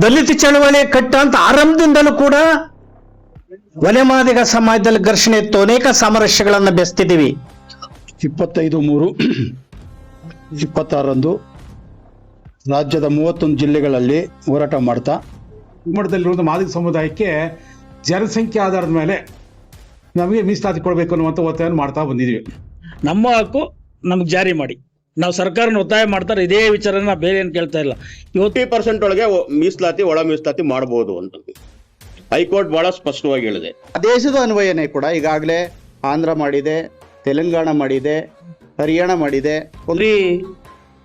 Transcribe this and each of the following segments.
ದಲಿತ ಚಳವಳಿ ಕಟ್ಟ ಅಂತ ಆರಂಭದಿಂದಲೂ ಕೂಡ ಒಲೆ ಮಾದಿಗ ಸಮಾಜದಲ್ಲಿ ಘರ್ಷಣೆ ಇತ್ತು. ಅನೇಕ ಸಾಮರಸ್ಯಗಳನ್ನ ಬೆಸ್ತಿದ್ದೀವಿ. 25/3/26 ರಾಜ್ಯದ 31 ಜಿಲ್ಲೆಗಳಲ್ಲಿ ಹೋರಾಟ ಮಾಡ್ತಾ ಮಟ್ಟದಲ್ಲಿರುವಂಥ ಮಾದಿಗ ಸಮುದಾಯಕ್ಕೆ ಜನಸಂಖ್ಯೆ ಆಧಾರದ ಮೇಲೆ ನಮಗೆ ಮೀಸಲಾತಿ ಕೊಡಬೇಕು ಅನ್ನುವಂಥ ಒತ್ತಾಯವನ್ನು ಮಾಡ್ತಾ ಬಂದಿದ್ದೀವಿ. ನಮ್ಮ ಹಕ್ಕು ನಮ್ಗೆ ಜಾರಿ ಮಾಡಿ. ನಾವು ಸರ್ಕಾರನ ಒತ್ತಾಯ ಮಾಡ್ತಾರೆ, ಇದೇ ವಿಚಾರನ ಬೇರೆ ಏನು ಕೇಳ್ತಾ ಇಲ್ಲ. 50% ಒಳಗೆ ಮೀಸಲಾತಿ ಒಳ ಮೀಸಲಾತಿ ಮಾಡಬಹುದು ಅಂತ ಹೈಕೋರ್ಟ್ ಬಹಳ ಸ್ಪಷ್ಟವಾಗಿ ಹೇಳಿದೆ. ದೇಶದ ಅನ್ವಯನೇ ಕೂಡ ಈಗಾಗಲೇ ಆಂಧ್ರ ಮಾಡಿದೆ, ತೆಲಂಗಾಣ ಮಾಡಿದೆ, ಹರಿಯಾಣ ಮಾಡಿದೆ.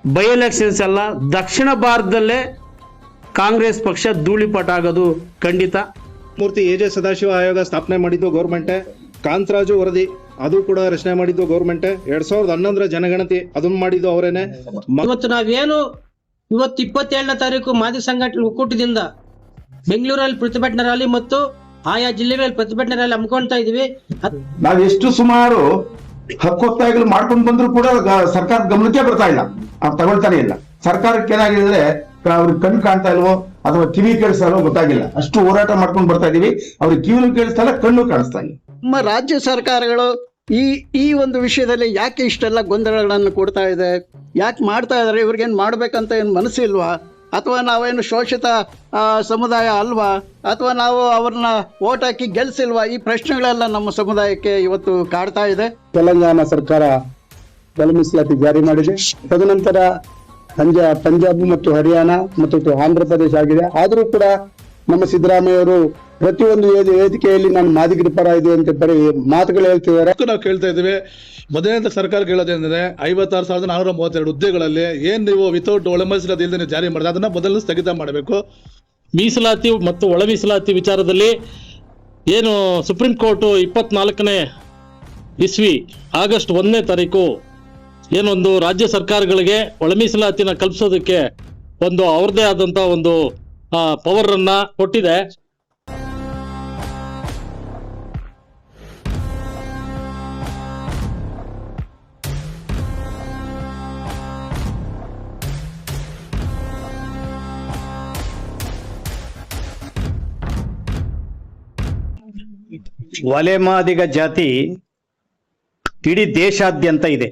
ಬೈ ಎಲೆಕ್ಷನ್ಸ್ ಎಲ್ಲ ದಕ್ಷಿಣ ಭಾರತದಲ್ಲೇ ಕಾಂಗ್ರೆಸ್ ಪಕ್ಷ ಧೂಳಿಪಟ ಆಗೋದು ಖಂಡಿತ. ಮೂರ್ತಿ ಎ ಜೆ ಸದಾಶಿವ ಆಯೋಗ ಸ್ಥಾಪನೆ ಮಾಡಿದ್ದು ಗೌರ್ಮೆಂಟೇ. ಕಾಂತರಾಜು ವರದಿ ಅದು ಕೂಡ ರಚನೆ ಮಾಡಿದ್ದು ಗೌರ್ಮೆಂಟೇ. 2011 ಜನಗಣತಿ ಅದನ್ನ ಮಾಡಿದ್ದು ಅವರೇನೆ. ಇವತ್ತು ನಾವೇನು 27ನೇ ತಾರೀಕು ಮಾದಿಗ ಸಂಘಟನೆ ಒಕ್ಕೂಟದಿಂದ ಬೆಂಗಳೂರಲ್ಲಿ ಪ್ರತಿಭಟನಾ ರ್ಯಾಲಿ ಮತ್ತು ಆಯಾ ಜಿಲ್ಲೆಗಳಲ್ಲಿ ಪ್ರತಿಭಟನಾ ರ್ಯಾಲಿ ಹಮ್ಮಿಕೊಳ್ತಾ ಇದೀವಿ. ನಾವೆಷ್ಟು ಸುಮಾರು ಹಕ್ಕೊತ್ತಾಯಗಳು ಮಾಡ್ಕೊಂಡು ಬಂದ್ರು ಕೂಡ ಸರ್ಕಾರದ ಗಮನಕ್ಕೆ ಬರ್ತಾ ಇಲ್ಲ, ತಗೊಳ್ತಾನೆ ಇಲ್ಲ. ಸರ್ಕಾರಕ್ಕೆ ಏನಾಗಿದ್ರೆ ಅವ್ರಿಗೆ ಕಣ್ಣು ಕಾಣ್ತಾ ಇಲ್ವೋ ಅಥವಾ ಕಿವಿ ಕೇಳಿಸ್ತಾ ಇಲ್ವೋ ಗೊತ್ತಾಗಿಲ್ಲ. ಅಷ್ಟು ಹೋರಾಟ ಮಾಡ್ಕೊಂಡು ಬರ್ತಾ ಇದೀವಿ. ಅವ್ರಿಗೆ ಕಿವಿನೂ ಕೇಳಿಸ್ತಾ ಇಲ್ಲ, ಕಣ್ಣು ಕಾಣಿಸ್ತಾ ಇಲ್ಲ. ನಮ್ಮ ರಾಜ್ಯ ಸರ್ಕಾರಗಳು ಈ ಒಂದು ವಿಷಯದಲ್ಲಿ ಯಾಕೆ ಇಷ್ಟೆಲ್ಲ ಗೊಂದಲಗಳನ್ನು ಕೊಡ್ತಾ ಇದೆ, ಯಾಕೆ ಮಾಡ್ತಾ ಇದ್ದಾರೆ? ಇವ್ರಿಗೇನು ಮಾಡ್ಬೇಕಂತ ಏನು ಮನಸ್ಸಿಲ್ವಾ? ಅಥವಾ ನಾವೇನು ಶೋಷಿತ ಸಮುದಾಯ ಅಲ್ವಾ? ಅಥವಾ ನಾವು ಅವ್ರನ್ನ ಓಟ್ ಹಾಕಿ ಗೆಲ್ಸಿಲ್ವಾ? ಈ ಪ್ರಶ್ನೆಗಳೆಲ್ಲ ನಮ್ಮ ಸಮುದಾಯಕ್ಕೆ ಇವತ್ತು ಕಾಡ್ತಾ ಇದೆ. ತೆಲಂಗಾಣ ಸರ್ಕಾರ ಒಳ ಮೀಸಲಾತಿ ಜಾರಿ ಮಾಡಿದೆ. ತದನಂತರ ಪಂಜಾಬ್ ಮತ್ತು ಹರಿಯಾಣ ಮತ್ತು ಆಂಧ್ರ ಪ್ರದೇಶ ಆಗಿದೆ. ಆದರೂ ಕೂಡ ನಮ್ಮ ಸಿದ್ದರಾಮಯ್ಯವರು ಪ್ರತಿಯೊಂದು ವೇದಿಕೆಯಲ್ಲಿ ನಾನು ಮಾದಿಗರ ಪರ ಇದೆ ಅಂತ ಬರೀ ಮಾತುಗಳು ಹೇಳ್ತಿದ್ದಾರೆ. ನಾವು ಕೇಳ್ತಾ ಇದ್ದೀವಿ. ಮೊದಲನೇ ಸರ್ಕಾರ ಕೇಳೋದೇಂದ್ರೆ 56,432 ಹುದ್ದೆಗಳಲ್ಲಿ ಏನ್ ನೀವು ವಿತೌಟ್ ಒಳ ಮೀಸಲಾತಿ ಇಲ್ಲದೆ ಜಾರಿ ಮಾಡಿದ್ರೆ ಅದನ್ನ ಮೊದಲು ಸ್ಥಗಿತ ಮಾಡಬೇಕು. ಮೀಸಲಾತಿ ಮತ್ತು ಒಳ ಮೀಸಲಾತಿ ವಿಚಾರದಲ್ಲಿ ಏನು ಸುಪ್ರೀಂ ಕೋರ್ಟ್ 24ನೇ ಇಸ್ವಿ ಆಗಸ್ಟ್ 1ನೇ ತಾರೀಕು ಏನೊಂದು ರಾಜ್ಯ ಸರ್ಕಾರಗಳಿಗೆ ಒಳ ಮೀಸಲಾತಿನ ಕಲ್ಪಿಸೋದಕ್ಕೆ ಒಂದು ಅವ್ರದೇ ಆದಂತ ಒಂದು ಪವರ್ ಅನ್ನ ಕೊಟ್ಟಿದೆ. ಒಲೆ ಮಾದಿಗ ಜಾತಿ ಇಡೀ ದೇಶಾದ್ಯಂತ ಇದೆ.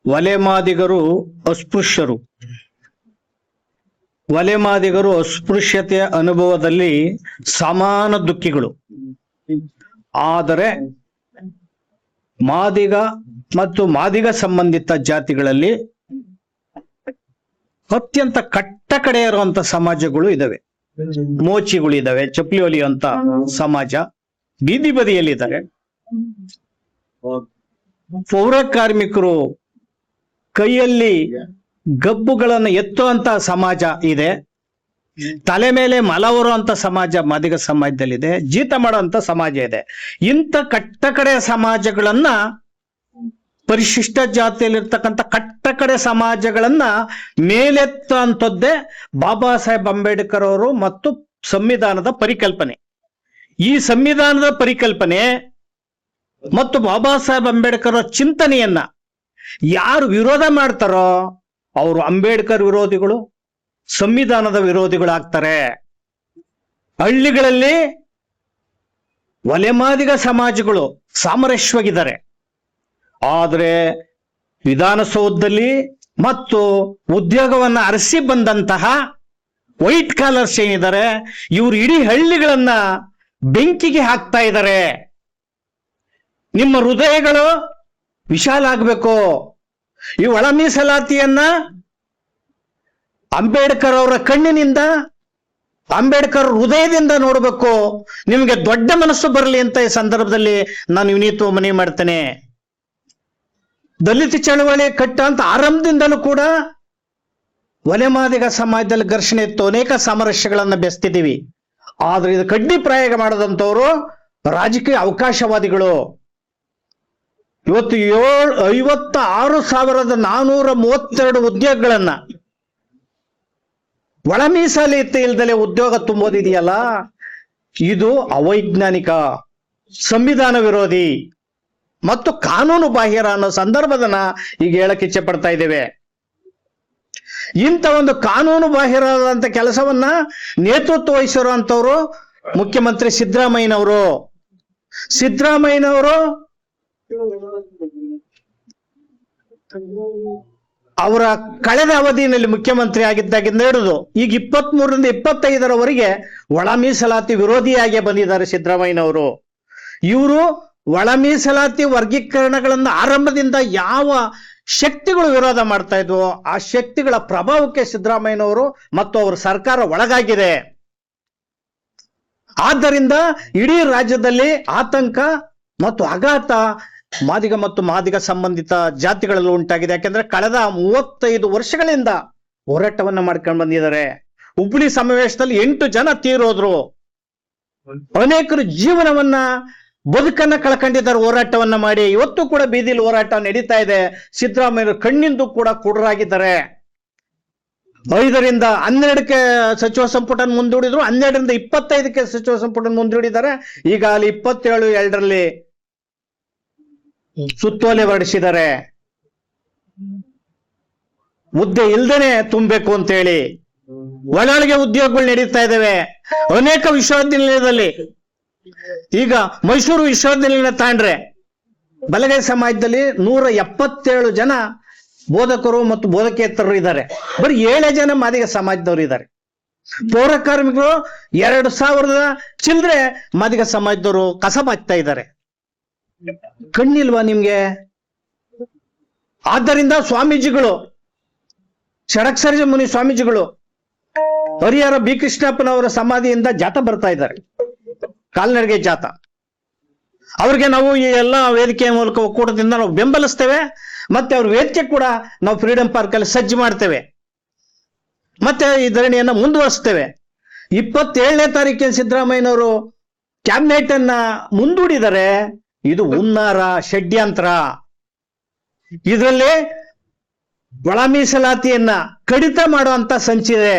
ಒಲೆ ಮಾದಿಗರು ಅಸ್ಪೃಶ್ಯರು. ಒಲೆ ಮಾದಿಗರು ಅಸ್ಪೃಶ್ಯತೆಯ ಅನುಭವದಲ್ಲಿ ಸಮಾನ ದುಃಖಿಗಳು. ಆದರೆ ಮಾದಿಗ ಮತ್ತು ಮಾದಿಗ ಸಂಬಂಧಿತ ಜಾತಿಗಳಲ್ಲಿ ಅತ್ಯಂತ ಕಟ್ಟಕಡೆ ಇರುವಂತ ಸಮಾಜಗಳು ಇದಾವೆ. ಮೋಚಿಗಳು ಇದಾವೆ, ಚಪ್ಪಲಿ ಹೊಲಿಯುವಂತ ಸಮಾಜ ಬೀದಿ ಬದಿಯಲ್ಲಿದ್ದಾರೆ. ಪೌರ ಕಾರ್ಮಿಕರು ಕೈಯಲ್ಲಿ ಗಬ್ಬುಗಳನ್ನು ಎತ್ತುವಂತ ಸಮಾಜ ಇದೆ. ತಲೆ ಮೇಲೆ ಮಲ ಹೊರುವಂತ ಸಮಾಜ ಮಾದಿಗ ಸಮಾಜದಲ್ಲಿದೆ. ಜೀತ ಮಾಡುವಂತ ಸಮಾಜ ಇದೆ. ಇಂಥ ಕಟ್ಟಕಡೆ ಸಮಾಜಗಳನ್ನ, ಪರಿಶಿಷ್ಟ ಜಾತಿಯಲ್ಲಿರ್ತಕ್ಕಂಥ ಕಟ್ಟಕಡೆ ಸಮಾಜಗಳನ್ನ ಮೇಲೆತ್ತುವಂಥದ್ದೇ ಬಾಬಾ ಸಾಹೇಬ್ ಅಂಬೇಡ್ಕರ್ ಅವರು ಮತ್ತು ಸಂವಿಧಾನದ ಪರಿಕಲ್ಪನೆ. ಈ ಸಂವಿಧಾನದ ಪರಿಕಲ್ಪನೆ ಮತ್ತು ಬಾಬಾ ಸಾಹೇಬ್ ಅಂಬೇಡ್ಕರ್ ಚಿಂತನೆಯನ್ನ ಯಾರು ವಿರೋಧ ಮಾಡ್ತಾರೋ ಅವರು ಅಂಬೇಡ್ಕರ್ ವಿರೋಧಿಗಳು, ಸಂವಿಧಾನದ ವಿರೋಧಿಗಳಾಗ್ತಾರೆ. ಹಳ್ಳಿಗಳಲ್ಲಿ ಒಲೆ ಮಾದಿಗ ಸಮಾಜಗಳು ಸಾಮರಸ್ಯವಾಗಿದ್ದಾರೆ. ಆದರೆ ವಿಧಾನಸೌಧದಲ್ಲಿ ಮತ್ತು ಉದ್ಯೋಗವನ್ನ ಅರಸಿ ಬಂದಂತಹ ವೈಟ್ ಕಾಲರ್ಸ್ ಏನಿದ್ದಾರೆ ಇವರು ಇಡೀ ಹಳ್ಳಿಗಳನ್ನ ಬೆಂಕಿಗೆ ಹಾಕ್ತಾ ಇದ್ದಾರೆ. ನಿಮ್ಮ ಹೃದಯಗಳು ವಿಶಾಲ ಆಗ್ಬೇಕು. ಈ ಒಳ ಮೀಸಲಾತಿಯನ್ನ ಅಂಬೇಡ್ಕರ್ ಅವರ ಕಣ್ಣಿನಿಂದ, ಅಂಬೇಡ್ಕರ್ ಹೃದಯದಿಂದ ನೋಡ್ಬೇಕು. ನಿಮಗೆ ದೊಡ್ಡ ಮನಸ್ಸು ಬರಲಿ ಅಂತ ಈ ಸಂದರ್ಭದಲ್ಲಿ ನಾನು ವಿನೀತ ಮನವಿ ಮಾಡ್ತೇನೆ. ದಲಿತ ಚಳವಳಿ ಕಟ್ಟ ಅಂತ ಆರಂಭದಿಂದಲೂ ಕೂಡ ಒಲೆ ಮಾದಿಗ ಸಮಾಜದಲ್ಲಿ ಘರ್ಷಣೆ ಇತ್ತು. ಅನೇಕ ಸಾಮರಸ್ಯಗಳನ್ನ ಬೆಸ್ತಿದ್ದೀವಿ. ಆದ್ರೆ ಇದು ಕಡ್ಡಿ ಪ್ರಯೋಗ ಮಾಡದಂತವರು ರಾಜಕೀಯ ಅವಕಾಶವಾದಿಗಳು. ಇವತ್ತು 56,432 ಉದ್ಯೋಗಗಳನ್ನ ಒಳ ಮೀಸಲಾತಿ ಇಲ್ದಲೆ ಉದ್ಯೋಗ ತುಂಬೋದಿದೆಯಲ್ಲ, ಇದು ಅವೈಜ್ಞಾನಿಕ, ಸಂವಿಧಾನ ವಿರೋಧಿ ಮತ್ತು ಕಾನೂನು ಬಾಹಿರ ಅನ್ನೋ ಸಂದರ್ಭದನ್ನ ಈಗ ಹೇಳಕ್ ಇಚ್ಛೆ ಪಡ್ತಾ ಇದ್ದೇವೆ. ಇಂಥ ಒಂದು ಕಾನೂನು ಬಾಹಿರವಾದಂಥ ಕೆಲಸವನ್ನ ನೇತೃತ್ವ ವಹಿಸಿರುವಂಥವ್ರು ಮುಖ್ಯಮಂತ್ರಿ ಸಿದ್ದರಾಮಯ್ಯನವರು. ಅವರ ಕಳೆದ ಅವಧಿಯಲ್ಲಿ ಮುಖ್ಯಮಂತ್ರಿ ಆಗಿದ್ದಾಗಿಂದ ಹಿಡಿದು ಈಗ 23ರಿಂದ 25ರವರೆಗೆ ಒಳ ಮೀಸಲಾತಿ ವಿರೋಧಿಯಾಗಿ ಬಂದಿದ್ದಾರೆ ಸಿದ್ದರಾಮಯ್ಯನವರು. ಇವರು ಒಳ ಮೀಸಲಾತಿ ವರ್ಗೀಕರಣಗಳನ್ನ ಆರಂಭದಿಂದ ಯಾವ ಶಕ್ತಿಗಳು ವಿರೋಧ ಮಾಡ್ತಾ ಇದ್ವೋ ಆ ಶಕ್ತಿಗಳ ಪ್ರಭಾವಕ್ಕೆ ಸಿದ್ದರಾಮಯ್ಯನವರು ಮತ್ತು ಅವರ ಸರ್ಕಾರ ಒಳಗಾಗಿದೆ. ಆದ್ದರಿಂದ ಇಡೀ ರಾಜ್ಯದಲ್ಲಿ ಆತಂಕ ಮತ್ತು ಆಘಾತ ಮಾದಿಗ ಮತ್ತು ಮಾದಿಗ ಸಂಬಂಧಿತ ಜಾತಿಗಳಲ್ಲಿ ಉಂಟಾಗಿದೆ. ಯಾಕೆಂದ್ರೆ ಕಳೆದ 35 ವರ್ಷಗಳಿಂದ ಹೋರಾಟವನ್ನ ಮಾಡ್ಕೊಂಡು ಬಂದಿದ್ದಾರೆ. ಹುಬ್ಬಳ್ಳಿ ಸಮಾವೇಶದಲ್ಲಿ 8 ಜನ ತೀರೋದ್ರು. ಅನೇಕರು ಜೀವನವನ್ನ ಬದುಕನ್ನ ಕಳ್ಕೊಂಡಿದ್ದಾರೆ ಹೋರಾಟವನ್ನ ಮಾಡಿ. ಇವತ್ತು ಕೂಡ ಬೀದಿಲಿ ಹೋರಾಟ ನಡೀತಾ ಇದೆ. ಸಿದ್ದರಾಮಯ್ಯ ಕಣ್ಣಿಂದು ಕೂಡ ಕುರುಡರಾಗಿದ್ದಾರೆ. 5ರಿಂದ 12ಕ್ಕೆ ಸಚಿವ ಸಂಪುಟ ಮುಂದೂಡಿದ್ರು, 12ರಿಂದ 25ಕ್ಕೆ ಸಚಿವ ಸಂಪುಟ ಮುಂದೂಡಿದ್ದಾರೆ. ಈಗ ಅಲ್ಲಿ 27/2ರಲ್ಲಿ ಸುತ್ತೋಲೆ ಹೊರಡಿಸಿದ್ದಾರೆ. ಹುದ್ದೆ ಇಲ್ದೇನೆ ತುಂಬಬೇಕು ಅಂತೇಳಿ ಒಳೊಳಗೆ ಉದ್ಯೋಗಗಳು ನಡೀತಾ ಇದ್ದಾವೆ ಅನೇಕ ವಿಶ್ವವಿದ್ಯಾನಿಲಯದಲ್ಲಿ. ಈಗ ಮೈಸೂರು ವಿಶ್ವವಿದ್ಯಾನಿಲಯ ತಾಂಡ್ರೆ ಬಲಗೈ ಸಮಾಜದಲ್ಲಿ 177 ಜನ ಬೋಧಕರು ಮತ್ತು ಬೋಧಕೇತರರು ಇದ್ದಾರೆ. ಬರೀ 7 ಜನ ಮಾದಿಗ ಸಮಾಜದವರು ಇದ್ದಾರೆ. ಪೌರ ಕಾರ್ಮಿಕರು 2000 ಚಿಲ್ಲರೆ ಮಾದಿಗ ಸಮಾಜದವರು ಕಸ ಬಾಚ್ತಾ ಇದ್ದಾರೆ. ಕಣ್ಣಿಲ್ವಾ ನಿಮ್ಗೆ? ಆದ್ದರಿಂದ ಸ್ವಾಮೀಜಿಗಳು, ಷಡಕ್ಷರ ಮುನಿ ಸ್ವಾಮೀಜಿಗಳು ಹರಿಹರ ಬಿ ಕೃಷ್ಣಪ್ಪನವರ ಸಮಾಧಿಯಿಂದ ಜಾಥಾ ಬರ್ತಾ ಇದ್ದಾರೆ, ಕಾಲ್ನಡಿಗೆ ಜಾಥಾ. ಅವ್ರಿಗೆ ನಾವು ಈ ಎಲ್ಲ ವೇದಿಕೆಯ ಮೂಲಕ ಒಕ್ಕೂಟದಿಂದ ನಾವು ಬೆಂಬಲಿಸ್ತೇವೆ. ಮತ್ತೆ ಅವ್ರ ವೇದಿಕೆ ಕೂಡ ನಾವು ಫ್ರೀಡಂ ಪಾರ್ಕ್ ಅಲ್ಲಿ ಸಜ್ಜು ಮಾಡ್ತೇವೆ. ಮತ್ತೆ ಈ ಧರಣಿಯನ್ನ ಮುಂದುವರಿಸ್ತೇವೆ. 27ನೇ ತಾರೀಕಿನ ಸಿದ್ದರಾಮಯ್ಯನವರು ಕ್ಯಾಬಿನೆಟ್ ಅನ್ನ ಮುಂದೂಡಿದರೆ ಇದು ಹುನ್ನಾರ, ಷಡ್ಯಂತ್ರ. ಇದರಲ್ಲಿ ಒಳ ಮೀಸಲಾತಿಯನ್ನ ಕಡಿತ ಮಾಡುವಂತ ಸಂಚಿದೆ.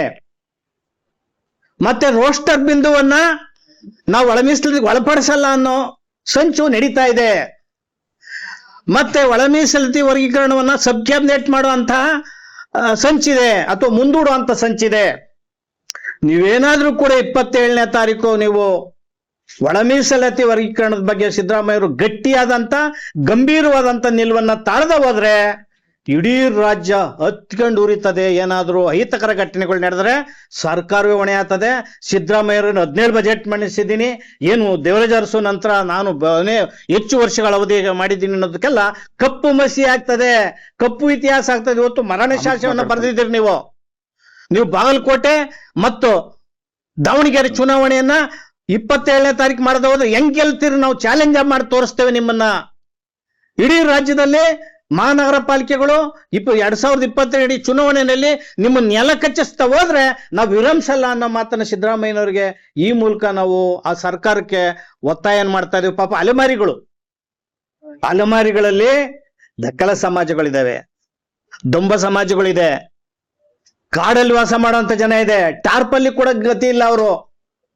ಮತ್ತೆ ರೋಸ್ಟರ್ ಬಿಂದುವನ್ನ ನಾವು ಒಳ ಮೀಸಲಾತಿಗೆ ಒಳಪಡಿಸಲ್ಲ ಅನ್ನೋ ಸಂಚು ನಡೀತಾ ಇದೆ. ಮತ್ತೆ ಒಳ ಮೀಸಲಾತಿ ವರ್ಗೀಕರಣವನ್ನ ಸಬ್ ಕ್ಯಾಬಿನೆಟ್ ಮಾಡುವಂತಹ ಸಂಚಿದೆ ಅಥವಾ ಮುಂದೂಡುವಂತ ಸಂಚಿದೆ. ನೀವೇನಾದ್ರೂ ಕೂಡ 27ನೇ ತಾರೀಕು ನೀವು ಒಳ ಮೀಸಲಾತಿ ವರ್ಗೀಕರಣದ ಬಗ್ಗೆ ಸಿದ್ದರಾಮಯ್ಯವರು ಗಟ್ಟಿಯಾದಂತ ಗಂಭೀರವಾದಂತ ನಿಲುವನ್ನ ತಾಳದ ಹೋದ್ರೆ ಇಡೀ ರಾಜ್ಯ ಹತ್ಕೊಂಡು ಉರಿತದೆ. ಏನಾದ್ರೂ ಅಹಿತಕರ ಘಟನೆಗಳು ನಡೆದ್ರೆ ಸರ್ಕಾರವೇ ಹೊಣೆ ಆಗ್ತದೆ. ಸಿದ್ದರಾಮಯ್ಯರನ್ನು 17 ಬಜೆಟ್ ಮಂಡಿಸಿದ್ದೀನಿ, ಏನು ದೇವರಾಜ ಅರಸು ನಂತರ ನಾನು ಹೆಚ್ಚು ವರ್ಷಗಳ ಅವಧಿ ಮಾಡಿದ್ದೀನಿ ಅನ್ನೋದಕ್ಕೆಲ್ಲ ಕಪ್ಪು ಮಸಿ ಆಗ್ತದೆ, ಕಪ್ಪು ಇತಿಹಾಸ ಆಗ್ತದೆ. ಇವತ್ತು ಮರಣ ಶಾಸನವನ್ನ ಬರೆದಿದ್ದೀರಿ ನೀವು ಬಾಗಲಕೋಟೆ ಮತ್ತು ದಾವಣಗೆರೆ ಚುನಾವಣೆಯನ್ನ 27ನೇ ತಾರೀಕು ಮಾಡದ ಹೋದ್ರೆ ಹೆಂಗ್ ಗೆಲ್ತೀರಿ? ನಾವು ಚಾಲೆಂಜ್ ಮಾಡಿ ತೋರಿಸ್ತೇವೆ ನಿಮ್ಮನ್ನ. ಇಡೀ ರಾಜ್ಯದಲ್ಲಿ ಮಹಾನಗರ ಪಾಲಿಕೆಗಳು 2022 ಚುನಾವಣೆಯಲ್ಲಿ ನಿಮ್ಮನ್ನ ನೆಲ ಕಚ್ಚಿಸ್ತಾ ಹೋದ್ರೆ ನಾವು ವಿರಮಿಸಲ್ಲ ಅನ್ನೋ ಮಾತನ್ನ ಸಿದ್ದರಾಮಯ್ಯನವರಿಗೆ ಈ ಮೂಲಕ ನಾವು ಆ ಸರ್ಕಾರಕ್ಕೆ ಒತ್ತಾಯ ಮಾಡ್ತಾ ಇದೀವಿ. ಪಾಪ ಅಲೆಮಾರಿಗಳಲ್ಲಿ ದಕ್ಕಲ ಸಮಾಜಗಳಿದಾವೆ, ದೊಂಬ ಸಮಾಜಗಳಿದೆ, ಕಾಡಲ್ಲಿ ವಾಸ ಮಾಡುವಂತ ಜನ ಇದೆ, ಟಾರ್ಪಲ್ಲಿ ಕೂಡ ಗತಿ ಇಲ್ಲ, ಅವರು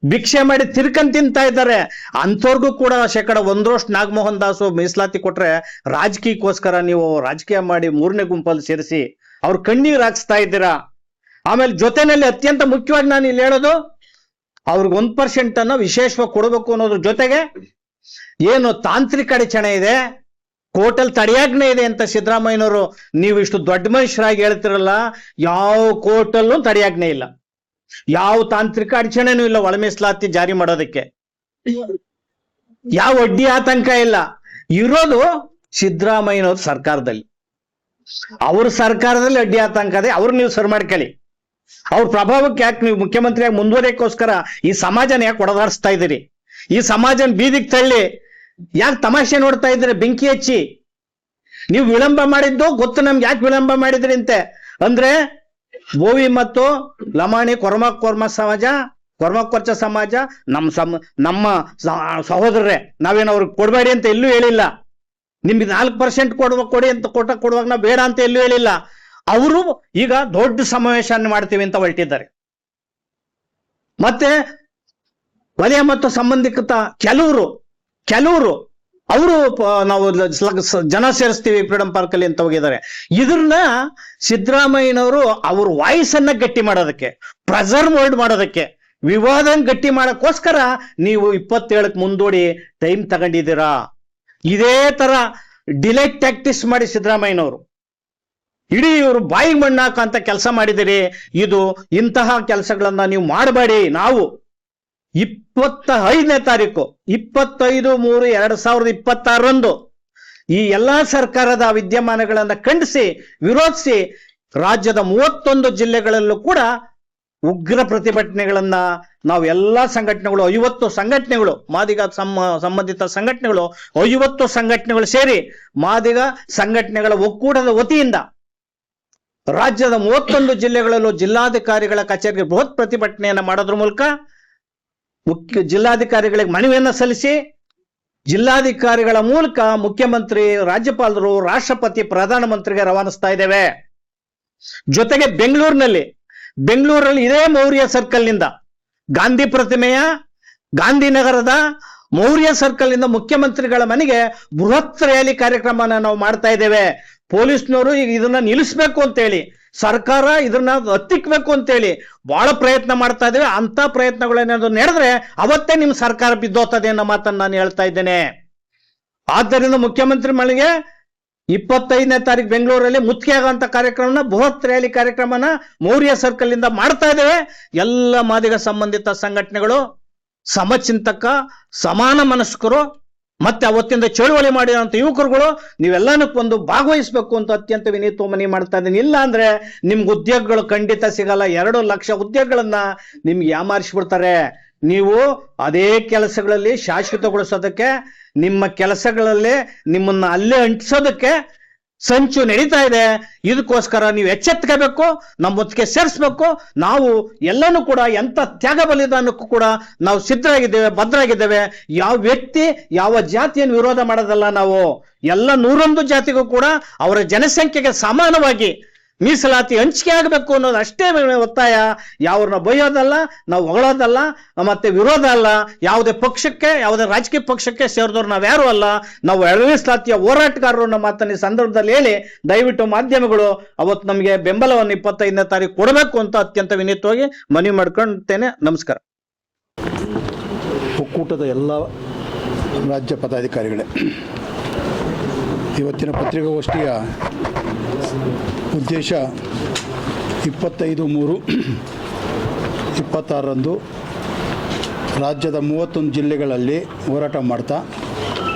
ಭಿಕ್ಷೆ ಮಾಡಿ ತಿರ್ಕಂಡ್ ತಿಂತಾ ಇದ್ದಾರೆ. ಅಂಥವ್ರಿಗೂ ಕೂಡ 1% ನಾಗಮೋಹನ್ ದಾಸು ಮೀಸಲಾತಿ ಕೊಟ್ರೆ ರಾಜಕೀಯಕ್ಕೋಸ್ಕರ ನೀವು ರಾಜಕೀಯ ಮಾಡಿ 3ನೇ ಗುಂಪಲ್ಲಿ ಸೇರಿಸಿ ಅವ್ರ ಕಣ್ಣೀರ್ ಹಾಕ್ಸ್ತಾ ಇದ್ದೀರಾ. ಆಮೇಲೆ ಜೊತೆನಲ್ಲಿ ಅತ್ಯಂತ ಮುಖ್ಯವಾಗಿ ನಾನು ಇಲ್ಲಿ ಹೇಳೋದು, ಅವ್ರಿಗೆ 1% ಅನ್ನ ವಿಶೇಷವಾಗಿ ಕೊಡಬೇಕು ಅನ್ನೋದ್ರ ಜೊತೆಗೆ ಏನು ತಾಂತ್ರಿಕ ಅಡಚಣೆ ಇದೆ, ಕೋರ್ಟಲ್ಲಿ ತಡೆಯಾಜ್ಞೆ ಇದೆ ಅಂತ ಸಿದ್ದರಾಮಯ್ಯನವರು ನೀವು ಇಷ್ಟು ದೊಡ್ಡ ಮನುಷ್ಯರಾಗಿ ಹೇಳ್ತಿರಲ್ಲ, ಯಾವ ಕೋರ್ಟಲ್ಲೂ ತಡೆಯಾಜ್ಞೆ ಇಲ್ಲ, ಯಾವ ತಾಂತ್ರಿಕ ಅಡಚಣೆನೂ ಇಲ್ಲ ಒಳ ಮೀಸಲಾತಿ ಜಾರಿ ಮಾಡೋದಕ್ಕೆ, ಯಾವ ಅಡ್ಡಿ ಆತಂಕ ಇಲ್ಲ. ಇರೋದು ಸಿದ್ದರಾಮಯ್ಯನವ್ರ ಸರ್ಕಾರದಲ್ಲಿ. ಅವ್ರ ಸರ್ಕಾರದಲ್ಲಿ ಅಡ್ಡಿ ಆತಂಕ ಇದೆ, ಅವ್ರು ನೀವು ಸರಿ ಮಾಡ್ಕೊಳ್ಳಿ. ಅವ್ರ ಪ್ರಭಾವಕ್ಕೆ ಯಾಕೆ ನೀವು ಮುಖ್ಯಮಂತ್ರಿಯಾಗಿ ಮುಂದುವರಿಯಕ್ಕೋಸ್ಕರ ಈ ಸಮಾಜನ ಯಾಕೆ ಒಡೆದಾಡಿಸ್ತಾ ಇದ್ದೀರಿ? ಈ ಸಮಾಜನ ಬೀದಿಗೆ ತಳ್ಳಿ ಯಾಕೆ ತಮಾಷೆ ನೋಡ್ತಾ ಇದ್ದೀರಿ? ಬೆಂಕಿ ಹಚ್ಚಿ ನೀವು ವಿಳಂಬ ಮಾಡಿದ್ದು ಗೊತ್ತು ನಮ್ಗೆ, ಯಾಕೆ ವಿಳಂಬ ಮಾಡಿದ್ರಿ ಅಂತೆ ಅಂದ್ರೆ ಬೋವಿ ಮತ್ತು ಲಮಾಣಿ ಕೊರ್ಮಕ್ಕೊರ್ಚ ಸಮಾಜ ನಮ್ಮ ಸಹೋದರರೇ, ನಾವೇನು ಅವ್ರಿಗೆ ಕೊಡಬೇಡಿ ಅಂತ ಎಲ್ಲೂ ಹೇಳಿಲ್ಲ. ನಿಮ್ಗೆ 4% ಕೊಡಿ ಅಂತ ಕೊಡುವಾಗ ನಾವು ಬೇಡ ಅಂತ ಎಲ್ಲೂ ಹೇಳಿಲ್ಲ. ಅವರು ಈಗ ದೊಡ್ಡ ಸಮಾವೇಶ ಮಾಡ್ತೀವಿ ಅಂತ ಹೊರಟಿದ್ದಾರೆ. ಮತ್ತೆ ವಲಯ ಮತ್ತು ಸಂಬಂಧಿತ ಕೆಲವರು ಅವರು ನಾವು ಜನ ಸೇರಿಸ್ತೀವಿ ಫ್ರೀಡಂ ಪಾರ್ಕ್ ಅಲ್ಲಿ ಅಂತ ಹೋಗಿದ್ದಾರೆ. ಇದನ್ನ ಸಿದ್ದರಾಮಯ್ಯನವರು ಅವ್ರ ವಾಯ್ಸ್ ಅನ್ನ ಗಟ್ಟಿ ಮಾಡೋದಕ್ಕೆ, ಪ್ರೆಸರ್ ವರ್ಡ್ ಮಾಡೋದಕ್ಕೆ, ವಿವಾದ ಗಟ್ಟಿ ಮಾಡಕ್ಕೋಸ್ಕರ ನೀವು 27ಕ್ಕೆ ಮುಂದೂಡಿ ಟೈಮ್ ತಗೊಂಡಿದ್ದೀರಾ. ಇದೇ ತರ ಡಿಲೇ ಟ್ಯಾಕ್ಟಿಸ್ ಮಾಡಿ ಸಿದ್ದರಾಮಯ್ಯನವರು ಇಡೀ ಇವರು ಬಾಯಿಗೆ ಮಣ್ಣು ಹಾಕಂತ ಕೆಲಸ ಮಾಡಿದಿರಿ. ಇದು ಇಂತಹ ಕೆಲಸಗಳನ್ನ ನೀವು ಮಾಡಬೇಡಿ. ನಾವು 25ನೇ ತಾರೀಕು 25/3/2026 ಈ ಎಲ್ಲಾ ಸರ್ಕಾರದ ವಿದ್ಯಮಾನಗಳನ್ನ ಖಂಡಿಸಿ ವಿರೋಧಿಸಿ ರಾಜ್ಯದ 31 ಜಿಲ್ಲೆಗಳಲ್ಲೂ ಕೂಡ ಉಗ್ರ ಪ್ರತಿಭಟನೆಗಳನ್ನ ನಾವು ಎಲ್ಲಾ ಸಂಘಟನೆಗಳು 50 ಸಂಘಟನೆಗಳು ಮಾದಿಗ ಸಂಬಂಧಿತ ಸಂಘಟನೆಗಳು 50 ಸಂಘಟನೆಗಳು ಸೇರಿ ಮಾದಿಗ ಸಂಘಟನೆಗಳ ಒಕ್ಕೂಟದ ವತಿಯಿಂದ ರಾಜ್ಯದ 31 ಜಿಲ್ಲೆಗಳಲ್ಲೂ ಜಿಲ್ಲಾಧಿಕಾರಿಗಳ ಕಚೇರಿಗೆ ಬೃಹತ್ ಪ್ರತಿಭಟನೆಯನ್ನ ಮಾಡೋದ್ರ ಮೂಲಕ ಜಿಲ್ಲಾಧಿಕಾರಿಗಳಿಗೆ ಮನವಿಯನ್ನ ಸಲ್ಲಿಸಿ ಜಿಲ್ಲಾಧಿಕಾರಿಗಳ ಮೂಲಕ ಮುಖ್ಯಮಂತ್ರಿ, ರಾಜ್ಯಪಾಲರು, ರಾಷ್ಟ್ರಪತಿ, ಪ್ರಧಾನಮಂತ್ರಿಗೆ ರವಾನಿಸ್ತಾ ಇದ್ದೇವೆ. ಜೊತೆಗೆ ಬೆಂಗಳೂರಲ್ಲಿ ಇದೇ ಮೌರ್ಯ ಸರ್ಕಲ್ ನಿಂದ ಗಾಂಧಿ ಪ್ರತಿಮೆಯ ಗಾಂಧಿನಗರದ ಮೌರ್ಯ ಸರ್ಕಲ್ ನಿಂದ ಮುಖ್ಯಮಂತ್ರಿಗಳ ಮನೆಗೆ ಬೃಹತ್ ರ್ಯಾಲಿ ಕಾರ್ಯಕ್ರಮನ ನಾವು ಮಾಡ್ತಾ ಇದ್ದೇವೆ. ಪೊಲೀಸ್ನವರು ಈಗ ಇದನ್ನ ನಿಲ್ಲಿಸ್ಬೇಕು ಅಂತೇಳಿ, ಸರ್ಕಾರ ಇದನ್ನ ಹತ್ತಿಕ್ಬೇಕು ಅಂತೇಳಿ ಬಹಳ ಪ್ರಯತ್ನ ಮಾಡ್ತಾ ಇದ್ದೇವೆ. ಅಂತ ಪ್ರಯತ್ನಗಳೇನಾದ್ರು ನಡೆದ್ರೆ ಅವತ್ತೇ ನಿಮ್ ಸರ್ಕಾರ ಬಿದ್ದೋಗ್ತದೆ ಅನ್ನೋ ಮಾತನ್ನ ನಾನು ಹೇಳ್ತಾ ಇದ್ದೇನೆ. ಆದ್ದರಿಂದ ಮುಖ್ಯಮಂತ್ರಿ ಮನೆಗೆ 25ನೇ ತಾರೀಕು ಬೆಂಗಳೂರಲ್ಲಿ ಮುತ್ತಿಗೆ ಆಗುವಂತ ಕಾರ್ಯಕ್ರಮನ, ಬೃಹತ್ ರ್ಯಾಲಿ ಕಾರ್ಯಕ್ರಮನ ಮೌರ್ಯ ಸರ್ಕಲ್ ಇಂದ ಮಾಡ್ತಾ ಇದ್ದೇವೆ. ಎಲ್ಲ ಮಾದಿಗ ಸಂಬಂಧಿತ ಸಂಘಟನೆಗಳು, ಸಮಚಿಂತಕ, ಸಮಾನ ಮನಸ್ಕರು ಮತ್ತೆ ಅವತ್ತಿಂದ ಚಳುವಳಿ ಮಾಡಿದಂತ ಯುವಕರುಗಳು ನೀವೆಲ್ಲಾನು ಒಂದು ಭಾಗವಹಿಸಬೇಕು ಅಂತ ಅತ್ಯಂತ ವಿನೀತ ಮನವಿ ಮಾಡ್ತಾ ಇದ್ದೀನಿ. ಇಲ್ಲ ಅಂದ್ರೆ ನಿಮ್ಗೆ ಉದ್ಯೋಗಗಳು ಖಂಡಿತ ಸಿಗಲ್ಲ. 2 ಲಕ್ಷ ಉದ್ಯೋಗಗಳನ್ನ ನಿಮ್ಗೆ ಯಾಮಾರಿಸ್ಬಿಡ್ತಾರೆ. ನೀವು ಅದೇ ಕೆಲಸಗಳಲ್ಲಿ ಶಾಶ್ವತಗೊಳಿಸೋದಕ್ಕೆ, ನಿಮ್ಮ ಕೆಲಸಗಳಲ್ಲಿ ನಿಮ್ಮನ್ನ ಅಲ್ಲೇ ಅಂಟಿಸೋದಕ್ಕೆ ಸಂಚು ನಡೀತಾ ಇದೆ. ಇದಕ್ಕೋಸ್ಕರ ನೀವು ಎಚ್ಚೆತ್ಕೋಬೇಕು, ನಮ್ಮ ಹೊತ್ತಿಗೆ ಸೇರಿಸ್ಬೇಕು. ನಾವು ಎಲ್ಲನೂ ಕೂಡ ಎಂತ ತ್ಯಾಗ ಬಲಿದಾನಕ್ಕೂ ಕೂಡ ನಾವು ಸಿದ್ಧರಾಗಿದ್ದೇವೆ, ಭದ್ರಾಗಿದ್ದೇವೆ. ಯಾವ ವ್ಯಕ್ತಿ ಯಾವ ಜಾತಿಯನ್ನು ವಿರೋಧ ಮಾಡೋದಲ್ಲ. ನಾವು ಎಲ್ಲ 101 ಜಾತಿಗೂ ಕೂಡ ಅವರ ಜನಸಂಖ್ಯೆಗೆ ಸಮಾನವಾಗಿ ಮೀಸಲಾತಿ ಹಂಚಿಕೆ ಆಗಬೇಕು ಅನ್ನೋದು ಅಷ್ಟೇ ಒತ್ತಾಯ. ಯಾವ್ರನ್ನ ಬೈಯೋದಲ್ಲ, ನಾವು ಹೊಗಳೋದಲ್ಲ, ಮತ್ತೆ ವಿರೋಧ ಅಲ್ಲ. ಯಾವುದೇ ಪಕ್ಷಕ್ಕೆ, ಯಾವುದೇ ರಾಜಕೀಯ ಪಕ್ಷಕ್ಕೆ ಸೇರಿದವ್ರು ನಾವ್ಯಾರು ಅಲ್ಲ. ನಾವು ಮೀಸಲಾತಿಯ ಹೋರಾಟಗಾರರು ಅನ್ನೋ ಮಾತನ್ನ ಈ ಸಂದರ್ಭದಲ್ಲಿ ಹೇಳಿ, ದಯವಿಟ್ಟು ಮಾಧ್ಯಮಗಳು ಅವತ್ತು ನಮಗೆ ಬೆಂಬಲವನ್ನು 25ನೇ ತಾರೀಕು ಕೊಡಬೇಕು ಅಂತ ಅತ್ಯಂತ ವಿನೀತವಾಗಿ ಮನವಿ ಮಾಡ್ಕೊಳ್ತೇನೆ. ನಮಸ್ಕಾರ. ಒಕ್ಕೂಟದ ಎಲ್ಲ ರಾಜ್ಯ ಪದಾಧಿಕಾರಿಗಳೇ, ಇವತ್ತಿನ ಪತ್ರಿಕಾಗೋಷ್ಠಿಯ ಉದ್ದೇಶ 25/3/26 ರಾಜ್ಯದ 31 ಜಿಲ್ಲೆಗಳಲ್ಲಿ ಹೋರಾಟ ಮಾಡ್ತಾ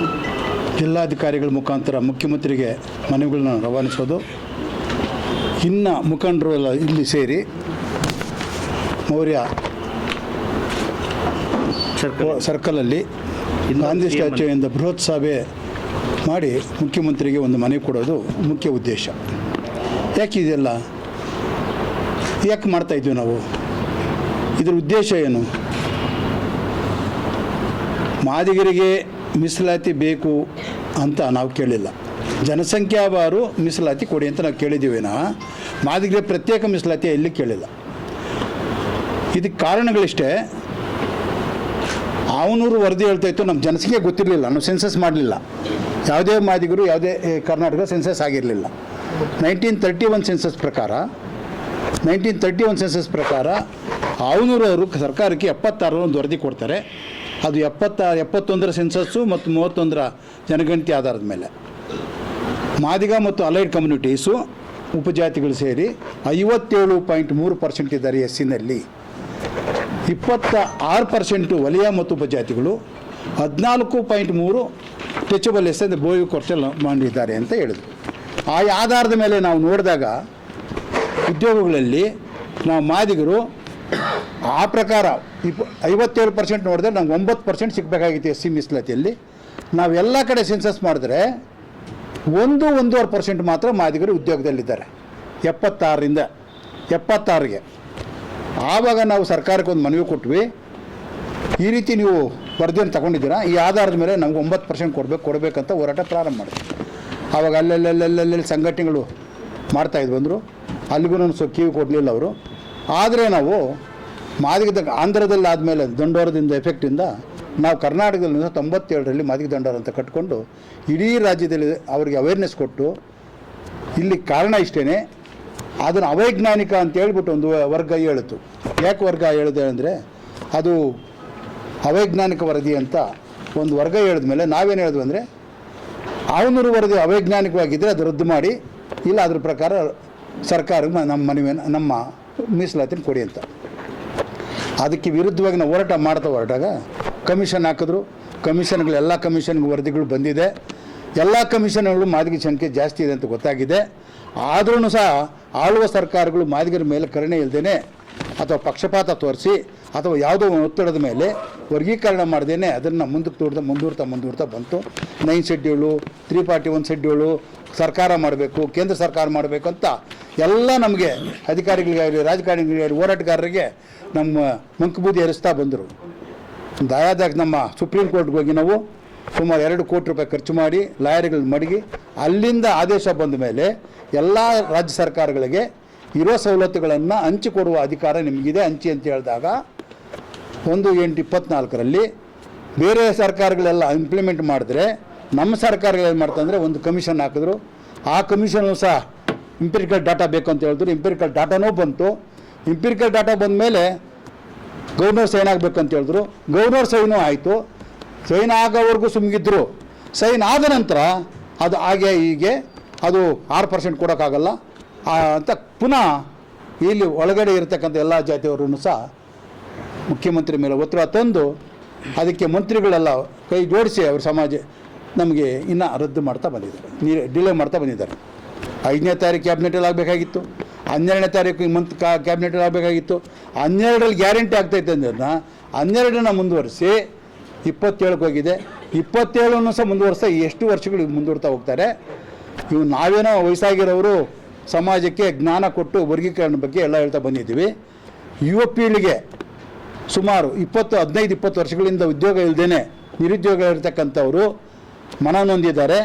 ಜಿಲ್ಲಾಧಿಕಾರಿಗಳ ಮುಖಾಂತರ ಮುಖ್ಯಮಂತ್ರಿಗೆ ಮನವಿಗಳನ್ನ ರವಾನಿಸೋದು. ಇನ್ನು ಮುಖಂಡರು ಎಲ್ಲ ಇಲ್ಲಿ ಸೇರಿ ಮೌರ್ಯ ಸರ್ಕಲಲ್ಲಿ ಗಾಂಧಿ ಸ್ಟ್ಯಾಚ್ಯೂಯಿಂದ ಬೃಹತ್ ಸಭೆ ಮಾಡಿ ಮುಖ್ಯಮಂತ್ರಿಗೆ ಒಂದು ಮನವಿ ಕೊಡೋದು ಮುಖ್ಯ ಉದ್ದೇಶ. ಯಾಕೆ ಇದೆಲ್ಲ ಯಾಕೆ ಮಾಡ್ತಾ ಇದ್ದೀವಿ ನಾವು? ಇದರ ಉದ್ದೇಶ ಏನು? ಮಾದಿಗರಿಗೆ ಮೀಸಲಾತಿ ಬೇಕು ಅಂತ ನಾವು ಕೇಳಿಲ್ಲ. ಜನಸಂಖ್ಯಾವಾರು ಮೀಸಲಾತಿ ಕೊಡಿ ಅಂತ ನಾವು ಕೇಳಿದ್ದೀವಿನಾ ಮಾದಿಗರಿಗೆ ಪ್ರತ್ಯೇಕ ಮೀಸಲಾತಿ ಎಲ್ಲಿ ಕೇಳಿಲ್ಲ. ಇದಕ್ಕೆ ಕಾರಣಗಳಿಷ್ಟೇ. ಅವನೂರು ವರದಿ ಹೇಳ್ತಾ ಇತ್ತು, ನಮ್ಮ ಜನಸಂಖ್ಯೆ ಗೊತ್ತಿರಲಿಲ್ಲ, ನಾವು ಸೆನ್ಸಸ್ ಮಾಡಲಿಲ್ಲ. ಯಾವುದೇ ಮಾದಿಗರು ಯಾವುದೇ ಕರ್ನಾಟಕ ಸೆನ್ಸಸ್ ಆಗಿರಲಿಲ್ಲ. 1931 ಸೆನ್ಸಸ್ ಪ್ರಕಾರ ಅವನೂರು ಅವರು ಸರ್ಕಾರಕ್ಕೆ 76 ಒಂದು ವರದಿ ಕೊಡ್ತಾರೆ. ಅದು 71ರ ಸೆನ್ಸಸ್ಸು ಮತ್ತು 31ರ ಜನಗಣತಿ ಆಧಾರದ ಮೇಲೆ ಮಾದಿಗ ಮತ್ತು ಅಲೈಡ್ ಕಮ್ಯುನಿಟೀಸು ಉಪಜಾತಿಗಳು ಸೇರಿ 57.3% ಇದ್ದಾರೆ ಎಸ್ಸಿನಲ್ಲಿ. 26% ವಲಯ ಮತ್ತು ಉಪಜಾತಿಗಳು, 14.3 ಟಚಬಲ್ ಎಸ್ ಅಂದರೆ ಬೋವಿ ಕೊರ್ಚಲ್ ಮಾಡಿದ್ದಾರೆ ಅಂತ ಹೇಳಿದ್ರು. ಆ ಆಧಾರದ ಮೇಲೆ ನಾವು ನೋಡಿದಾಗ ಉದ್ಯೋಗಗಳಲ್ಲಿ ನಾವು ಮಾದಿಗರು ಆ ಪ್ರಕಾರ 57% ನೋಡಿದ್ರೆ ನಮ್ಗೆ 9% ಸಿಗಬೇಕಾಗಿತ್ತು ಎಸ್ ಸಿ ಮೀಸಲಾತಿಯಲ್ಲಿ. ನಾವೆಲ್ಲ ಕಡೆ ಸೆನ್ಸಸ್ ಮಾಡಿದ್ರೆ 1-1.5% ಮಾತ್ರ ಮಾದಿಗರು ಉದ್ಯೋಗದಲ್ಲಿದ್ದಾರೆ 76ರಿಂದ 76ಗೆ. ಆವಾಗ ನಾವು ಸರ್ಕಾರಕ್ಕೆ ಒಂದು ಮನವಿ ಕೊಟ್ವಿ, ಈ ರೀತಿ ನೀವು ವರದಿಯನ್ನು ತಗೊಂಡಿದ್ದೀರಾ, ಈ ಆಧಾರದ ಮೇಲೆ ನಮ್ಗೆ 9% ಕೊಡಬೇಕಂತ ಹೋರಾಟ ಪ್ರಾರಂಭ ಮಾಡಿದ್ವಿ. ಆವಾಗ ಅಲ್ಲೆಲ್ಲೆಲ್ಲೆಲ್ಲೆಲ್ಲಿ ಸಂಘಟನೆಗಳು ಮಾಡ್ತಾಯಿದ್ದು ಬಂದರು, ಅಲ್ಲಿಗೂ ಕಿವಿ ಕೊಡಲಿಲ್ಲ ಅವರು. ಆದರೆ ನಾವು ಮಾದಿಗದ ಆಂಧ್ರದಲ್ಲಿ ಆದಮೇಲೆ ದಂಡೋರದಿಂದ ಎಫೆಕ್ಟಿಂದ ನಾವು ಕರ್ನಾಟಕದಲ್ಲಿ 97ರಲ್ಲಿ ಮಾದಿಗ ದಂಡೋರ ಅಂತ ಕಟ್ಕೊಂಡು ಇಡೀ ರಾಜ್ಯದಲ್ಲಿ ಅವರಿಗೆ ಅವೇರ್ನೆಸ್ ಕೊಟ್ಟು, ಇಲ್ಲಿ ಕಾರಣ ಇಷ್ಟೇ, ಅದನ್ನು ಅವೈಜ್ಞಾನಿಕ ಅಂತ ಹೇಳ್ಬಿಟ್ಟು ಒಂದು ವರ್ಗ ಹೇಳಿತು. ಯಾಕೆ ವರ್ಗ ಹೇಳಿದೆ ಅಂದರೆ, ಅದು ಅವೈಜ್ಞಾನಿಕ ವರದಿ ಅಂತ ಒಂದು ವರ್ಗ ಹೇಳಿದ್ಮೇಲೆ ನಾವೇನು ಹೇಳಿದ್ವಿ ಅಂದರೆ, ಆವನೂರು ವರದಿ ಅವೈಜ್ಞಾನಿಕವಾಗಿದ್ದರೆ ಅದು ರದ್ದು ಮಾಡಿ, ಇಲ್ಲ ಅದ್ರ ಪ್ರಕಾರ ಸರ್ಕಾರಕ್ಕೆ ನಮ್ಮ ಮೀಸಲಾತಿನ ಕೊಡಿ ಅಂತ. ಅದಕ್ಕೆ ವಿರುದ್ಧವಾಗಿ ನಾವು ಹೊರಟಾಗ ಕಮಿಷನ್ ಹಾಕಿದ್ರು. ಎಲ್ಲ ಕಮಿಷನ್ಗೆ ವರದಿಗಳು ಬಂದಿದೆ. ಎಲ್ಲ ಕಮಿಷನ್ಗಳು ಮಾದಿಗ ಸಂಖ್ಯೆ ಜಾಸ್ತಿ ಇದೆ ಅಂತ ಗೊತ್ತಾಗಿದೆ. ಆದ್ರೂ ಸಹ ಆಳುವ ಸರ್ಕಾರಗಳು ಮಾದಿಗರ ಮೇಲೆ ಕರುಣೆ ಇಲ್ಲದೇನೆ ಅಥವಾ ಪಕ್ಷಪಾತ ತೋರಿಸಿ ಅಥವಾ ಯಾವುದೋ ಒತ್ತಡದ ಮೇಲೆ ವರ್ಗೀಕರಣ ಮಾಡ್ದೇನೆ ಅದನ್ನು ಮುಂದೂಡ್ತಾ ಬಂತು. 9 ಶೆಡ್ಯೂಲು, 341 ಶೆಡ್ಯೂಲು, ಸರ್ಕಾರ ಮಾಡಬೇಕು, ಕೇಂದ್ರ ಸರ್ಕಾರ ಮಾಡಬೇಕು ಅಂತ ಎಲ್ಲ ನಮಗೆ ಅಧಿಕಾರಿಗಳಿಗಾಗಲಿ ರಾಜಕಾರಣಿಗಳಿಗಾಗಲಿ ಹೋರಾಟಗಾರರಿಗೆ ನಮ್ಮ ಮಂಕುಬೂದಿ ಹರಿಸ್ತಾ ಬಂದರು. ದಯಾದಾಗ ನಮ್ಮ ಸುಪ್ರೀಂ ಕೋರ್ಟ್ಗೆ ಹೋಗಿ ನಾವು ಸುಮಾರು 2 ಕೋಟಿ ರೂಪಾಯಿ ಖರ್ಚು ಮಾಡಿ ಲಾಯರ್ಗಳು ಮಡಗಿ ಅಲ್ಲಿಂದ ಆದೇಶ ಬಂದ ಮೇಲೆ ಎಲ್ಲ ರಾಜ್ಯ ಸರ್ಕಾರಗಳಿಗೆ ಇರೋ ಸವಲತ್ತುಗಳನ್ನು ಹಂಚಿಕೊಡುವ ಅಧಿಕಾರ ನಿಮಗಿದೆ, ಹಂಚಿ ಅಂತ ಹೇಳಿದಾಗ 1/8/24ರಲ್ಲಿ ಬೇರೆ ಸರ್ಕಾರಗಳೆಲ್ಲ ಇಂಪ್ಲಿಮೆಂಟ್ ಮಾಡಿದ್ರೆ ನಮ್ಮ ಸರ್ಕಾರಗಳು ಮಾಡ್ತಂದರೆ ಒಂದು ಕಮಿಷನ್ ಹಾಕಿದ್ರು. ಆ ಕಮಿಷನ್ನು ಸಹ ಇಂಪಿರಿಕಲ್ ಡಾಟಾ ಬೇಕು ಅಂತ ಹೇಳಿದ್ರು. ಇಂಪಿರಿಕಲ್ ಡಾಟಾನೂ ಬಂತು. ಇಂಪಿರಿಕಲ್ ಡಾಟಾ ಬಂದ ಮೇಲೆ ಗವರ್ನರ್ ಸೈನ್ ಆಗಬೇಕು ಅಂತ ಹೇಳಿದ್ರು. ಗವರ್ನರ್ ಸೈನು ಆಯಿತು. ಸೈನ್ ಆಗೋವರೆಗೂ ಸುಮ್ಮಗಿದ್ರು. ಸೈನ್ ಆದ ನಂತರ ಅದು ಹಾಗೆ ಹೀಗೆ ಅದು 6% ಕೊಡೋಕ್ಕಾಗಲ್ಲ ಅಂತ ಪುನಃ ಇಲ್ಲಿ ಒಳಗಡೆ ಇರತಕ್ಕಂಥ ಎಲ್ಲ ಜಾತಿಯವರನ್ನು ಸಹ ಮುಖ್ಯಮಂತ್ರಿ ಮೇಲೆ ಒತ್ತಡ ತಂದು ಅದಕ್ಕೆ ಮಂತ್ರಿಗಳೆಲ್ಲ ಕೈ ಜೋಡಿಸಿ ಅವ್ರ ಸಮಾಜ ನಮಗೆ ಇನ್ನೂ ರದ್ದು ಮಾಡ್ತಾ ಬಂದಿದ್ದಾರೆ, ಡಿಲೇ ಮಾಡ್ತಾ ಬಂದಿದ್ದಾರೆ. 5ನೇ ತಾರೀಕು ಕ್ಯಾಬಿನೆಟಲ್ಲಿ ಆಗಬೇಕಾಗಿತ್ತು, 12ನೇ ತಾರೀಕು ಕ್ಯಾಬಿನೆಟಲ್ಲಿ ಆಗಬೇಕಾಗಿತ್ತು. 12ರಲ್ಲಿ ಗ್ಯಾರಂಟಿ ಆಗ್ತೈತೆ ಅಂದ್ರೆ 12ನ ಮುಂದುವರಿಸಿ 27ಕ್ಕೆ ಹೋಗಿದೆ. 27ನ್ನು ಸಹ ಮುಂದುವರಿಸ್ತಾ ಎಷ್ಟು ವರ್ಷಗಳು ಮುಂದುವರ್ತಾ ಹೋಗ್ತಾರೆ. ಇವು ನಾವೇನೋ ವಯಸ್ಸಾಗಿರೋರು ಸಮಾಜಕ್ಕೆ ಜ್ಞಾನ ಕೊಟ್ಟು ವರ್ಗೀಕರಣ ಬಗ್ಗೆ ಎಲ್ಲ ಹೇಳ್ತಾ ಬಂದಿದ್ದೀವಿ. ಯುವ ಪೀಳಿಗೆ ಸುಮಾರು 15-20 ವರ್ಷಗಳಿಂದ ಉದ್ಯೋಗ ಇಲ್ಲದೇ ನಿರುದ್ಯೋಗ ಇರತಕ್ಕಂಥವರು ಮನನೊಂದಿದ್ದಾರೆ.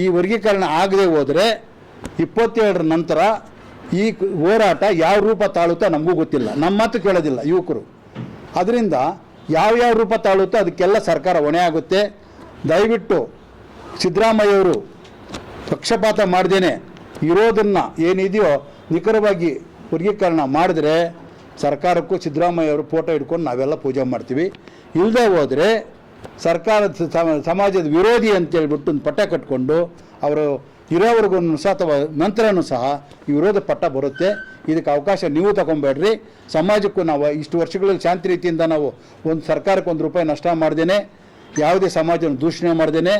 ಈ ವರ್ಗೀಕರಣ ಆಗದೆ ಹೋದರೆ 27ರ ನಂತರ ಈ ಹೋರಾಟ ಯಾವ ರೂಪ ತಾಳುತ್ತೋ ನಮಗೂ ಗೊತ್ತಿಲ್ಲ, ನಮ್ಮ ಮಾತು ಕೇಳೋದಿಲ್ಲ ಯುವಕರು. ಅದರಿಂದ ಯಾವ ರೂಪ ತಾಳುತ್ತೋ ಅದಕ್ಕೆಲ್ಲ ಸರ್ಕಾರ ಹೊಣೆ ಆಗುತ್ತೆ. ದಯವಿಟ್ಟು ಸಿದ್ದರಾಮಯ್ಯವರು ಪಕ್ಷಪಾತ ಮಾಡ್ದೇನೆ ಇರೋದನ್ನು ಏನಿದೆಯೋ ನಿಖರವಾಗಿ ವರ್ಗೀಕರಣ ಮಾಡಿದ್ರೆ ಸರ್ಕಾರಕ್ಕೂ ಸಿದ್ದರಾಮಯ್ಯವರು ಫೋಟೋ ಇಟ್ಕೊಂಡು ನಾವೆಲ್ಲ ಪೂಜೆ ಮಾಡ್ತೀವಿ. ಇಲ್ಲದೆ ಹೋದರೆ ಸರ್ಕಾರದ ಸಮಾಜದ ವಿರೋಧಿ ಅಂತೇಳ್ಬಿಟ್ಟು ಒಂದು ಪಟ್ಟ ಕಟ್ಕೊಂಡು ಅವರು ಇರೋವರೆಗೂ ಸಹ ಅಥವಾ ನಂತರನೂ ಸಹ ಈ ವಿರೋಧ ಪಟ್ಟ ಬರುತ್ತೆ. ಇದಕ್ಕೆ ಅವಕಾಶ ನೀವು ತಗೊಬೇಡ್ರಿ. ಸಮಾಜಕ್ಕೂ ನಾವು ಇಷ್ಟು ವರ್ಷಗಳಲ್ಲಿ ಶಾಂತಿ ರೀತಿಯಿಂದ ನಾವು ಒಂದು ಸರ್ಕಾರಕ್ಕೆ ₹1 ನಷ್ಟ ಮಾಡ್ದೇನೆ, ಯಾವುದೇ ಸಮಾಜವನ್ನು ದೂಷಣೆ ಮಾಡ್ದೇನೆ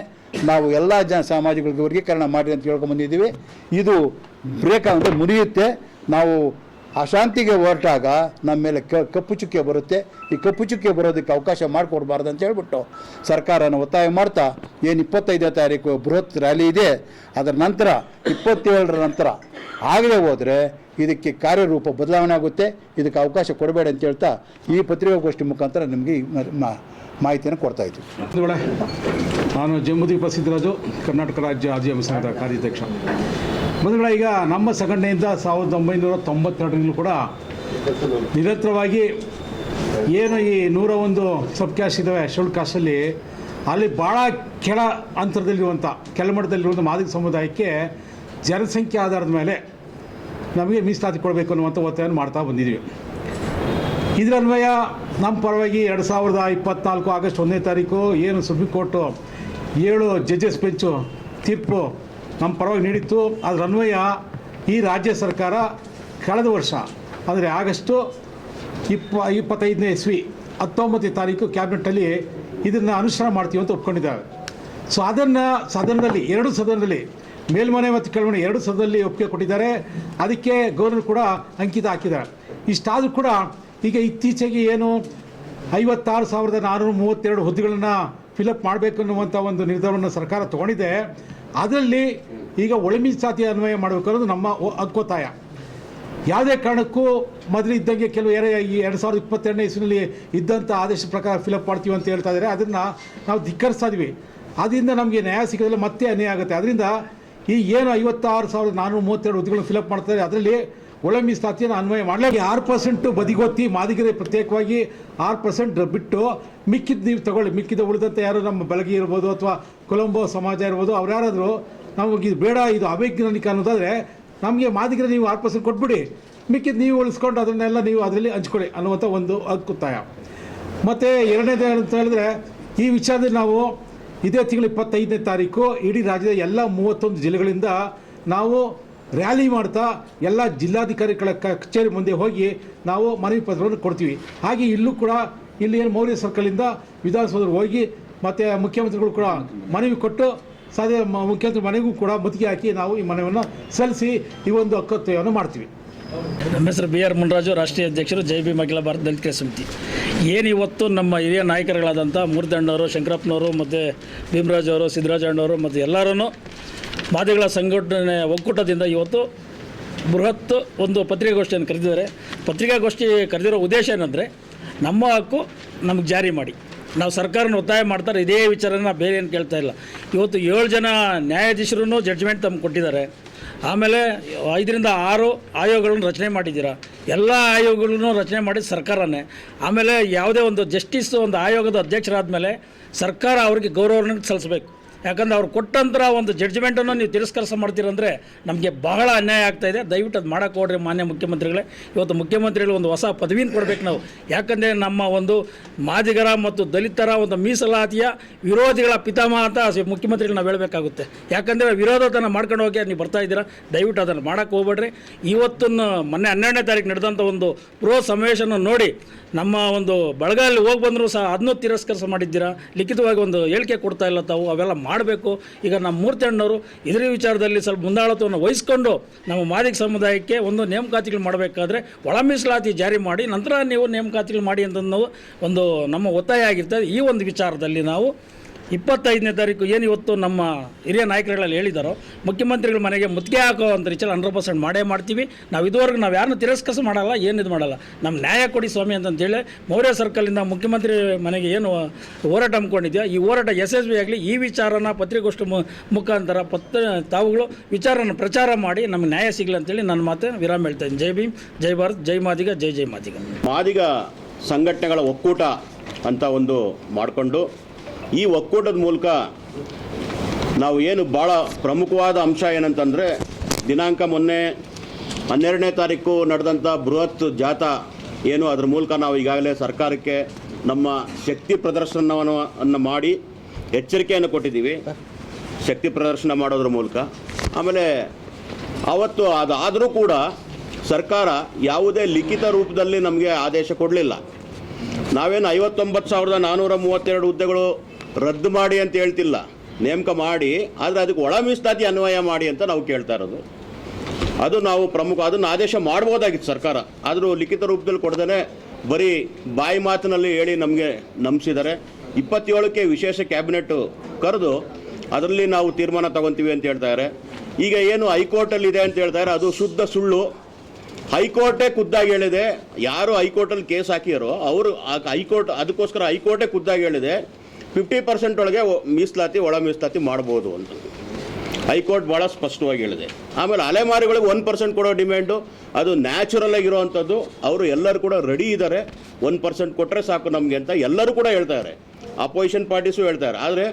ನಾವು ಎಲ್ಲ ಸಮಾಜಗಳಿಗೆ ವರ್ಗೀಕರಣ ಮಾಡಿ ಅಂತ ಹೇಳ್ಕೊಂಬಂದಿದ್ದೀವಿ. ಇದು ಬ್ರೇಕ್ ಅಂದರೆ ಮುರಿಯುತ್ತೆ. ನಾವು ಅಶಾಂತಿಗೆ ಹೊರಟಾಗ ನಮ್ಮ ಮೇಲೆ ಕಪ್ಪು ಚುಕ್ಕೆ ಬರುತ್ತೆ. ಈ ಕಪ್ಪು ಚುಕ್ಕೆ ಬರೋದಕ್ಕೆ ಅವಕಾಶ ಮಾಡಿಕೊಡ್ಬಾರ್ದು ಅಂತ ಹೇಳ್ಬಿಟ್ಟು ಸರ್ಕಾರನ ಒತ್ತಾಯ ಮಾಡ್ತಾ ಏನು 25ನೇ ತಾರೀಕು ಬೃಹತ್ ರ್ಯಾಲಿ ಇದೆ, ಅದರ ನಂತರ 27ರ ನಂತರ ಆಗದೆ ಹೋದರೆ ಇದಕ್ಕೆ ಕಾರ್ಯರೂಪ ಬದಲಾವಣೆ ಆಗುತ್ತೆ. ಇದಕ್ಕೆ ಅವಕಾಶ ಕೊಡಬೇಡ ಅಂತ ಹೇಳ್ತಾ ಈ ಪತ್ರಿಕಾಗೋಷ್ಠಿ ಮುಖಾಂತರ ನಿಮಗೆ ಮಾಹಿತಿಯನ್ನು ಕೊಡ್ತಾ ಇದ್ದೀವಿ. ನಾನು ಜಂಬುದೀಪ ಸಿದ್ದರಾಜು, ಕರ್ನಾಟಕ ರಾಜ್ಯ ಆದಿವಾಸಿ ಸಂಘದ ಕಾರ್ಯಾಧ್ಯಕ್ಷ. ಬಂಧುಗಳ, ಈಗ ನಮ್ಮ ಸಂಘಟನೆಯಿಂದ 1992ರಿಂದಲೂ ಕೂಡ ನಿರಂತರವಾಗಿ ಏನು ಈ 101 ಸಬ್ ಕ್ಯಾಸ್ಟ್ ಇದ್ದಾವೆ ಶೆಡ್ಯೂಲ್ ಕಾಸ್ಟಲ್ಲಿ, ಅಲ್ಲಿ ಭಾಳ ಕೆಳ ಅಂತರದಲ್ಲಿರುವಂಥ ಕೆಳಮಟ್ಟದಲ್ಲಿರುವಂಥ ಮಾದಿಗ ಸಮುದಾಯಕ್ಕೆ ಜನಸಂಖ್ಯೆ ಆಧಾರದ ಮೇಲೆ ನಮಗೆ ಮೀಸಲಾತಿ ಕೊಡಬೇಕು ಅನ್ನುವಂಥ ಒತ್ತಾಯವನ್ನು ಮಾಡ್ತಾ ಬಂದಿದ್ದೀವಿ. ಇದರ ಅನ್ವಯ ನಮ್ಮ ಪರವಾಗಿ 2024 ಆಗಸ್ಟ್ 1ನೇ ತಾರೀಕು ಏನು ಸುಪ್ರೀಂ ಕೋರ್ಟು 7 ಜಡ್ಜಸ್ ಬೆಂಚು ತೀರ್ಪು ನಮ್ಮ ಪರವಾಗಿ ನೀಡಿತ್ತು. ಅದರ ಅನ್ವಯ ಈ ರಾಜ್ಯ ಸರ್ಕಾರ ಕಳೆದ ವರ್ಷ ಅಂದರೆ ಆಗಸ್ಟು 25ನೇ ಇಸ್ವಿ 19ನೇ ತಾರೀಕು ಕ್ಯಾಬಿನೆಟ್ಟಲ್ಲಿ ಇದನ್ನು ಅನುಷ್ಠಾನ ಮಾಡ್ತೀವಿ ಅಂತ ಒಪ್ಕೊಂಡಿದ್ದಾರೆ. ಸೊ ಅದನ್ನು ಸದನದಲ್ಲಿ 2 ಸದನದಲ್ಲಿ ಮೇಲ್ಮನೆ ಮತ್ತು ಕೆಳಮನೆ 2 ಸದನದಲ್ಲಿ ಒಪ್ಪಿಗೆ ಕೊಟ್ಟಿದ್ದಾರೆ. ಅದಕ್ಕೆ ಗವರ್ನರ್ ಕೂಡ ಅಂಕಿತ ಹಾಕಿದ್ದಾರೆ. ಇಷ್ಟಾದರೂ ಕೂಡ ಈಗ ಇತ್ತೀಚೆಗೆ ಏನು 56,432 ಹುದ್ದೆಗಳನ್ನು ಫಿಲಪ್ ಮಾಡಬೇಕು ಅನ್ನುವಂಥ ಒಂದು ನಿರ್ಧಾರವನ್ನು ಸರ್ಕಾರ ತೊಗೊಂಡಿದೆ. ಅದರಲ್ಲಿ ಈಗ ಒಳ ಮೀಸಲಾತಿ ಅನ್ವಯ ಮಾಡಬೇಕು ಅನ್ನೋದು ನಮ್ಮ ಹಕ್ಕೊತ್ತಾಯ. ಯಾವುದೇ ಕಾರಣಕ್ಕೂ ಮೊದಲು ಇದ್ದಂಗೆ ಕೆಲವು ಈ 2022ನೇ ಇಸ್ವಿನಲ್ಲಿ ಇದ್ದಂಥ ಆದೇಶ ಪ್ರಕಾರ ಫಿಲಪ್ ಮಾಡ್ತೀವಿ ಅಂತ ಹೇಳ್ತಾ ಇದ್ದಾರೆ. ಅದನ್ನು ನಾವು ಧಿಕ್ಕರಿಸ್ತಾ ಇದ್ವಿ. ಅದರಿಂದ ನಮಗೆ ನ್ಯಾಯ ಸಿಗೋದಿಲ್ಲ, ಮತ್ತೆ ಅನ್ಯಾಯ ಆಗುತ್ತೆ. ಅದರಿಂದ ಈ ಏನು 56,432 ಹುದ್ದೆಗಳನ್ನು ಫಿಲಪ್ ಮಾಡ್ತಾರೆ ಅದರಲ್ಲಿ ಒಳ ಮೀಸಲಾತಿಯನ್ನು ಅನ್ವಯ ಮಾಡಲಿ. 6% ಬದಿಗೊತ್ತಿ ಮಾದಿಗರಿಗೆ ಪ್ರತ್ಯೇಕವಾಗಿ 6% ಬಿಟ್ಟು ಮಿಕ್ಕಿದ ನೀವು ತಗೊಳ್ಳಿ. ಮಿಕ್ಕಿದ ಉಳಿದಂತೆ ಯಾರು ನಮ್ಮ ಬೆಳಗ್ಗೆ ಇರ್ಬೋದು ಅಥವಾ ಕೊಲಂಬೋ ಸಮಾಜ ಇರ್ಬೋದು, ಅವ್ರು ಯಾರಾದರೂ ನಮಗೆ ಇದು ಬೇಡ, ಇದು ಅವೈಜ್ಞಾನಿಕ ಅನ್ನೋದಾದರೆ ನಮಗೆ ಮಾದಿಗರ ನೀವು 6% ಕೊಟ್ಬಿಡಿ, ಮಿಕ್ಕಿದ್ದು ನೀವು ಉಳಿಸ್ಕೊಂಡು ಅದನ್ನೆಲ್ಲ ನೀವು ಅದರಲ್ಲಿ ಹಂಚ್ಕೊಳ್ಳಿ ಅನ್ನುವಂಥ ಒಂದು ಅಭಿಪ್ರಾಯ. ಮತ್ತು ಎರಡನೇದು ಅಂತ ಹೇಳಿದ್ರೆ, ಈ ವಿಚಾರದಲ್ಲಿ ನಾವು ಇದೇ ತಿಂಗಳು 25ನೇ ತಾರೀಕು ಇಡೀ ರಾಜ್ಯದ ಎಲ್ಲ 31 ಜಿಲ್ಲೆಗಳಿಂದ ನಾವು ರ್ಯಾಲಿ ಮಾಡ್ತಾ ಎಲ್ಲ ಜಿಲ್ಲಾಧಿಕಾರಿಗಳ ಕಚೇರಿ ಮುಂದೆ ಹೋಗಿ ನಾವು ಮನವಿ ಪತ್ರವನ್ನು ಕೊಡ್ತೀವಿ. ಹಾಗೆ ಇಲ್ಲೂ ಕೂಡ ಇಲ್ಲಿ ಏನು ಮೌರ್ಯ ಸರ್ಕಲಿಂದ ವಿಧಾನಸೌಧಕ್ಕೆ ಹೋಗಿ ಮತ್ತು ಮುಖ್ಯಮಂತ್ರಿಗಳು ಕೂಡ ಮನವಿ ಕೊಟ್ಟು ಮುಖ್ಯಮಂತ್ರಿ ಮನೆಗೂ ಕೂಡ ಮುತ್ತಿಗೆ ಹಾಕಿ ನಾವು ಈ ಮನವಿಯನ್ನು ಸಲ್ಲಿಸಿ ಈ ಒಂದು ಹಕ್ಕುತ್ವವನ್ನು ಮಾಡ್ತೀವಿ. ನಮ್ಮ ಹೆಸರು BR ಮುನ್ರಾಜು, ರಾಷ್ಟ್ರೀಯ ಅಧ್ಯಕ್ಷರು ಜೈ ಭೀಮ್ ಅಖಿಲ ಭಾರತ ದಲಿತ ಕ್ರಿಯಾ ಸಮಿತಿ. ಏನು ಇವತ್ತು ನಮ್ಮ ಹಿರಿಯ ನಾಯಕರುಗಳಾದಂಥ ಮೂರ್ತಿಯಣ್ಣವರು, ಶಂಕರಪ್ಪನವರು ಮತ್ತು ಭೀಮರಾಜ್ ಅವರು, ಸಿದ್ದರಾಜಣ್ಣವರು ಮತ್ತು ಎಲ್ಲರೂ ಮಾದಿಗಳ ಸಂಘಟನೆ ಒಕ್ಕೂಟದಿಂದ ಇವತ್ತು ಬೃಹತ್ ಒಂದು ಪತ್ರಿಕಾಗೋಷ್ಠಿಯನ್ನು ಕರೆದಿದ್ದಾರೆ. ಪತ್ರಿಕಾಗೋಷ್ಠಿ ಕರೆದಿರೋ ಉದ್ದೇಶ ಏನಂದರೆ, ನಮ್ಮ ಹಕ್ಕು ನಮಗೆ ಜಾರಿ ಮಾಡಿ. ನಾವು ಸರ್ಕಾರನ ಒತ್ತಾಯ ಮಾಡ್ತಾರೆ, ಇದೇ ವಿಚಾರನ ಬೇರೆ ಏನು ಕೇಳ್ತಾ ಇಲ್ಲ. ಇವತ್ತು 7 ಜನ ನ್ಯಾಯಾಧೀಶರು ಜಡ್ಜ್ಮೆಂಟ್ ತಮ್ಮ ಕೊಟ್ಟಿದ್ದಾರೆ. ಆಮೇಲೆ 5ರಿಂದ 6 ಆಯೋಗಗಳನ್ನು ರಚನೆ ಮಾಡಿದ್ದೀರಾ. ಎಲ್ಲ ಆಯೋಗಗಳನ್ನು ರಚನೆ ಮಾಡಿದ ಸರ್ಕಾರನೇ. ಆಮೇಲೆ ಯಾವುದೇ ಒಂದು ಜಸ್ಟಿಸ್ ಒಂದು ಆಯೋಗದ ಅಧ್ಯಕ್ಷರಾದ ಮೇಲೆ ಸರ್ಕಾರ ಅವರಿಗೆ ಗೌರವವನ್ನು ಸಲ್ಲಿಸಬೇಕು. ಯಾಕಂದರೆ ಅವ್ರು ಕೊಟ್ಟಂಥ ಒಂದು ಜಡ್ಜ್ಮೆಂಟನ್ನು ನೀವು ತಿರಸ್ಕಾರ ಮಾಡ್ತೀರಂದರೆ ನಮಗೆ ಬಹಳ ಅನ್ಯಾಯ ಆಗ್ತಾಯಿದೆ. ದಯವಿಟ್ಟು ಅದು ಮಾಡೋಕ್ಕೆ ಹೋಗ್ರಿ ಮಾನ್ಯ ಮುಖ್ಯಮಂತ್ರಿಗಳೇ. ಇವತ್ತು ಮುಖ್ಯಮಂತ್ರಿಗಳು ಒಂದು ಹೊಸ ಪದವಿನ ಕೊಡಬೇಕು ನಾವು. ಯಾಕಂದರೆ ನಮ್ಮ ಒಂದು ಮಾದಿಗರ ಮತ್ತು ದಲಿತರ ಒಂದು ಮೀಸಲಾತಿಯ ವಿರೋಧಿಗಳ ಪಿತಾಮಹ ಅಂತ ಮುಖ್ಯಮಂತ್ರಿಗಳು ನಾವು ಹೇಳಬೇಕಾಗುತ್ತೆ. ಯಾಕಂದರೆ ವಿರೋಧತನ ಮಾಡ್ಕೊಂಡು ಹೋಗಿ ನೀವು ಬರ್ತಾ ಇದ್ದೀರಾ. ದಯವಿಟ್ಟು ಅದನ್ನು ಮಾಡೋಕ್ಕೆ ಹೋಗ್ಬೇಡ್ರಿ. ಇವತ್ತನ್ನು ಮೊನ್ನೆ 12ನೇ ತಾರೀಕು ನಡೆದಂಥ ಒಂದು ಸಮಾವೇಶನ ನೋಡಿ ನಮ್ಮ ಒಂದು ಬಳಗಲ್ಲಿ ಹೋಗಿ ಬಂದರೂ ಸಹ ಅದನ್ನೂ ತಿರಸ್ಕಾರ ಮಾಡಿದ್ದೀರಾ. ಲಿಖಿತವಾಗಿ ಒಂದು ಹೇಳಿಕೆ ಕೊಡ್ತಾ ಇಲ್ಲ ತಾವು. ಅವೆಲ್ಲ ಮಾಡಬೇಕು. ಈಗ ನಮ್ಮ ಮೂರ್ತಿಯಣ್ಣವರು ಇದರ ವಿಚಾರದಲ್ಲಿ ಸ್ವಲ್ಪ ಮುಂದಾಳತ್ವವನ್ನು ವಹಿಸ್ಕೊಂಡು ನಮ್ಮ ಮಾದಿಗ ಸಮುದಾಯಕ್ಕೆ ಒಂದು ನೇಮಕಾತಿಗಳು ಮಾಡಬೇಕಾದ್ರೆ ಒಳ ಮೀಸಲಾತಿ ಜಾರಿ ಮಾಡಿ ನಂತರ ನೀವು ನೇಮಕಾತಿಗಳು ಮಾಡಿ ಅಂತ ಒಂದು ನಮ್ಮ ಒತ್ತಾಯ ಆಗಿರ್ತದೆ. ಈ ಒಂದು ವಿಚಾರದಲ್ಲಿ ನಾವು 25ನೇ ತಾರೀಕು ಏನು ಇವತ್ತು ನಮ್ಮ ಹಿರಿಯ ನಾಯಕರುಗಳಲ್ಲಿ ಹೇಳಿದಾರೋ, ಮುಖ್ಯಮಂತ್ರಿಗಳ ಮನೆಗೆ ಮುತ್ತಿಗೆ ಹಾಕೋ ಅಂತ ರೀತಿಯಲ್ಲಿ 100% ಮಾಡೇ ಮಾಡ್ತೀವಿ. ನಾವು ಇದುವರೆಗೂ ನಾವು ಯಾರನ್ನೂ ತಿರಸ್ಕರಿಸ ಮಾಡಲ್ಲ, ಏನಿದು ಮಾಡಲ್ಲ. ನಮ್ಮ ನ್ಯಾಯ ಕೊಡಿ ಸ್ವಾಮಿ ಅಂತಂತೇಳಿ ಮೌರ್ಯ ಸರ್ಕಲಿಂದ ಮುಖ್ಯಮಂತ್ರಿ ಮನೆಗೆ ಏನು ಹೋರಾಟ ಹಮ್ಮಿಕೊಂಡಿದೆಯೋ ಈ ಹೋರಾಟ ಯಶಸ್ವಿಯಾಗಲಿ. ಈ ವಿಚಾರನ ಪತ್ರಿಕಾಗೋಷ್ಠಿ ಮುಖಾಂತರ ತಾವುಗಳು ವಿಚಾರನ ಪ್ರಚಾರ ಮಾಡಿ ನಮಗೆ ನ್ಯಾಯ ಸಿಗಲಿ ಅಂತೇಳಿ ನನ್ನ ಮಾತು ವಿರಾಮ ಹೇಳ್ತಾ ಇದ್ದೀನಿ. ಜೈ ಭೀಮ್, ಜೈ ಭಾರತ್, ಜೈ ಮಾದಿಗ, ಜೈ ಜೈ ಮಾದಿಗ. ಮಾದಿಗ ಸಂಘಟನೆಗಳ ಒಕ್ಕೂಟ ಅಂತ ಒಂದು ಮಾಡಿಕೊಂಡು ಈ ಒಕ್ಕೂಟದ ಮೂಲಕ ನಾವು ಏನು ಭಾಳ ಪ್ರಮುಖವಾದ ಅಂಶ ಏನಂತಂದರೆ, ದಿನಾಂಕ ಮೊನ್ನೆ 12ನೇ ತಾರೀಕು ನಡೆದಂಥ ಬೃಹತ್ ಜಾಥಾ ಏನು, ಅದರ ಮೂಲಕ ನಾವು ಈಗಾಗಲೇ ಸರ್ಕಾರಕ್ಕೆ ನಮ್ಮ ಶಕ್ತಿ ಪ್ರದರ್ಶನವನ್ನು ಮಾಡಿ ಎಚ್ಚರಿಕೆಯನ್ನು ಕೊಟ್ಟಿದ್ದೀವಿ. ಶಕ್ತಿ ಪ್ರದರ್ಶನ ಮಾಡೋದ್ರ ಮೂಲಕ. ಆಮೇಲೆ ಆವತ್ತು ಅದಾದರೂ ಕೂಡ ಸರ್ಕಾರ ಯಾವುದೇ ಲಿಖಿತ ರೂಪದಲ್ಲಿ ನಮಗೆ ಆದೇಶ ಕೊಡಲಿಲ್ಲ. ನಾವೇನು 59,432 ಹುದ್ದೆಗಳು ರದ್ದು ಮಾಡಿ ಅಂತ ಹೇಳ್ತಿಲ್ಲ, ನೇಮಕ ಮಾಡಿ, ಆದರೆ ಅದಕ್ಕೆ ಒಳ ಮೀಸಲಾತಿ ಅನ್ವಯ ಮಾಡಿ ಅಂತ ನಾವು ಕೇಳ್ತಾ ಇರೋದು. ಅದು ನಾವು ಪ್ರಮುಖ, ಅದನ್ನು ಆದೇಶ ಮಾಡ್ಬೋದಾಗಿತ್ತು ಸರ್ಕಾರ. ಆದರೂ ಲಿಖಿತ ರೂಪದಲ್ಲಿ ಕೊಡದೇ ಬರೀ ಬಾಯಿ ಮಾತಿನಲ್ಲಿ ಹೇಳಿ ನಮಗೆ ನಂಬಿಸಿದ್ದಾರೆ. 27ಕ್ಕೆ ವಿಶೇಷ ಕ್ಯಾಬಿನೆಟ್ ಕರೆದು ಅದರಲ್ಲಿ ನಾವು ತೀರ್ಮಾನ ತಗೊತೀವಿ ಅಂತ ಹೇಳ್ತಾರೆ. ಈಗ ಏನು ಹೈಕೋರ್ಟಲ್ಲಿ ಇದೆ ಅಂತ ಹೇಳ್ತಾರೆ, ಅದು ಶುದ್ಧ ಸುಳ್ಳು. ಹೈಕೋರ್ಟೇ ಖುದ್ದಾಗಿ ಹೇಳಿದೆ, ಯಾರು ಹೈಕೋರ್ಟಲ್ಲಿ ಕೇಸ್ ಹಾಕಿರೋ ಅವರು ಹೈಕೋರ್ಟ್ ಅದಕ್ಕೋಸ್ಕರ ಹೈಕೋರ್ಟೇ ಖುದ್ದಾಗಿ ಹೇಳಿದೆ 50% ಒಳಗೆ ಮೀಸಲಾತಿ ಒಳ ಮೀಸಲಾತಿ ಮಾಡ್ಬೋದು ಅಂತ ಹೈಕೋರ್ಟ್ ಭಾಳ ಸ್ಪಷ್ಟವಾಗಿ ಹೇಳಿದೆ. ಆಮೇಲೆ ಅಲೆಮಾರಿಗಳಿಗೆ 1% ಕೊಡೋ ಡಿಮ್ಯಾಂಡು ಅದು ನ್ಯಾಚುರಲ್ ಆಗಿರೋವಂಥದ್ದು. ಅವರು ಎಲ್ಲರೂ ಕೂಡ ರೆಡಿ ಇದ್ದಾರೆ, 1% ಕೊಟ್ಟರೆ ಸಾಕು ನಮಗೆ ಅಂತ ಎಲ್ಲರೂ ಕೂಡ ಹೇಳ್ತಾರೆ. ಅಪೋಸಿಷನ್ ಪಾರ್ಟೀಸು ಹೇಳ್ತಾರೆ. ಆದರೆ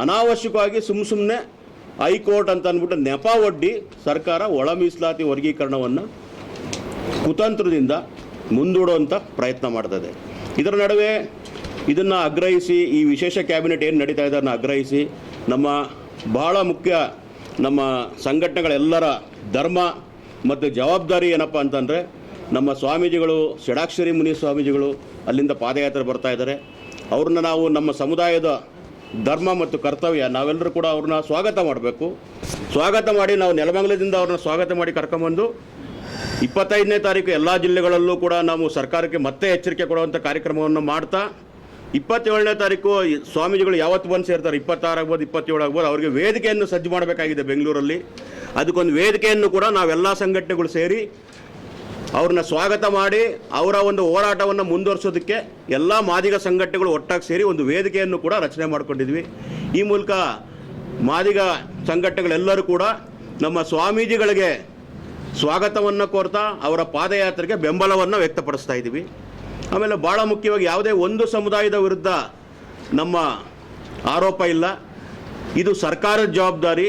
ಅನಾವಶ್ಯಕವಾಗಿ ಸುಮ್ಮನೆ ಹೈಕೋರ್ಟ್ ಅಂತ ಅಂದ್ಬಿಟ್ಟು ನೆಪ ಒಡ್ಡಿ ಸರ್ಕಾರ ಒಳ ಮೀಸಲಾತಿ ವರ್ಗೀಕರಣವನ್ನು ಕುತಂತ್ರದಿಂದ ಮುಂದೂಡುವಂಥ ಪ್ರಯತ್ನ ಮಾಡ್ತದೆ. ಇದರ ನಡುವೆ ಇದನ್ನು ಆಗ್ರಹಿಸಿ, ಈ ವಿಶೇಷ ಕ್ಯಾಬಿನೆಟ್ ಏನು ನಡೀತಾ ಇದೆ ಅದನ್ನು ಆಗ್ರಹಿಸಿ ನಮ್ಮ ಬಹಳ ಮುಖ್ಯ ನಮ್ಮ ಸಂಘಟನೆಗಳೆಲ್ಲರ ಧರ್ಮ ಮತ್ತು ಜವಾಬ್ದಾರಿ ಏನಪ್ಪ ಅಂತಂದರೆ, ನಮ್ಮ ಸ್ವಾಮೀಜಿಗಳು ಷಡಾಕ್ಷರಿ ಮುನಿ ಸ್ವಾಮೀಜಿಗಳು ಅಲ್ಲಿಂದ ಪಾದಯಾತ್ರೆ ಬರ್ತಾ ಇದ್ದಾರೆ. ಅವ್ರನ್ನ ನಾವು ನಮ್ಮ ಸಮುದಾಯದ ಧರ್ಮ ಮತ್ತು ಕರ್ತವ್ಯ, ನಾವೆಲ್ಲರೂ ಕೂಡ ಅವ್ರನ್ನ ಸ್ವಾಗತ ಮಾಡಬೇಕು. ಸ್ವಾಗತ ಮಾಡಿ ನಾವು ನೆಲಮಂಗಲದಿಂದ ಅವ್ರನ್ನ ಸ್ವಾಗತ ಮಾಡಿ ಕರ್ಕೊಂಬಂದು 25ನೇ ತಾರೀಕು ಎಲ್ಲ ಜಿಲ್ಲೆಗಳಲ್ಲೂ ಕೂಡ ನಾವು ಸರ್ಕಾರಕ್ಕೆ ಮತ್ತೆ ಎಚ್ಚರಿಕೆ ಕೊಡುವಂಥ ಕಾರ್ಯಕ್ರಮವನ್ನು ಮಾಡ್ತಾ 27ನೇ ತಾರೀಕು ಸ್ವಾಮೀಜಿಗಳು ಯಾವತ್ತು ಬಂದು ಸೇರ್ತಾರೆ, 26 ಆಗ್ಬೋದು 27 ಆಗ್ಬೋದು, ಅವರಿಗೆ ವೇದಿಕೆಯನ್ನು ಸಜ್ಜು ಮಾಡಬೇಕಾಗಿದೆ ಬೆಂಗಳೂರಲ್ಲಿ. ಅದಕ್ಕೊಂದು ವೇದಿಕೆಯನ್ನು ಕೂಡ ನಾವೆಲ್ಲ ಸಂಘಟನೆಗಳು ಸೇರಿ ಅವ್ರನ್ನ ಸ್ವಾಗತ ಮಾಡಿ ಅವರ ಒಂದು ಹೋರಾಟವನ್ನು ಮುಂದುವರಿಸೋದಕ್ಕೆ ಎಲ್ಲ ಮಾದಿಗ ಸಂಘಟನೆಗಳು ಒಟ್ಟಾಗಿ ಸೇರಿ ಒಂದು ವೇದಿಕೆಯನ್ನು ಕೂಡ ರಚನೆ ಮಾಡಿಕೊಂಡಿದ್ವಿ. ಈ ಮೂಲಕ ಮಾದಿಗ ಸಂಘಟನೆಗಳೆಲ್ಲರೂ ಕೂಡ ನಮ್ಮ ಸ್ವಾಮೀಜಿಗಳಿಗೆ ಸ್ವಾಗತವನ್ನು ಕೋರ್ತಾ ಅವರ ಪಾದಯಾತ್ರೆಗೆ ಬೆಂಬಲವನ್ನು ವ್ಯಕ್ತಪಡಿಸ್ತಾ ಇದ್ದೀವಿ. ಆಮೇಲೆ ಭಾಳ ಮುಖ್ಯವಾಗಿ ಯಾವುದೇ ಒಂದು ಸಮುದಾಯದ ವಿರುದ್ಧ ನಮ್ಮ ಆರೋಪ ಇಲ್ಲ. ಇದು ಸರ್ಕಾರದ ಜವಾಬ್ದಾರಿ.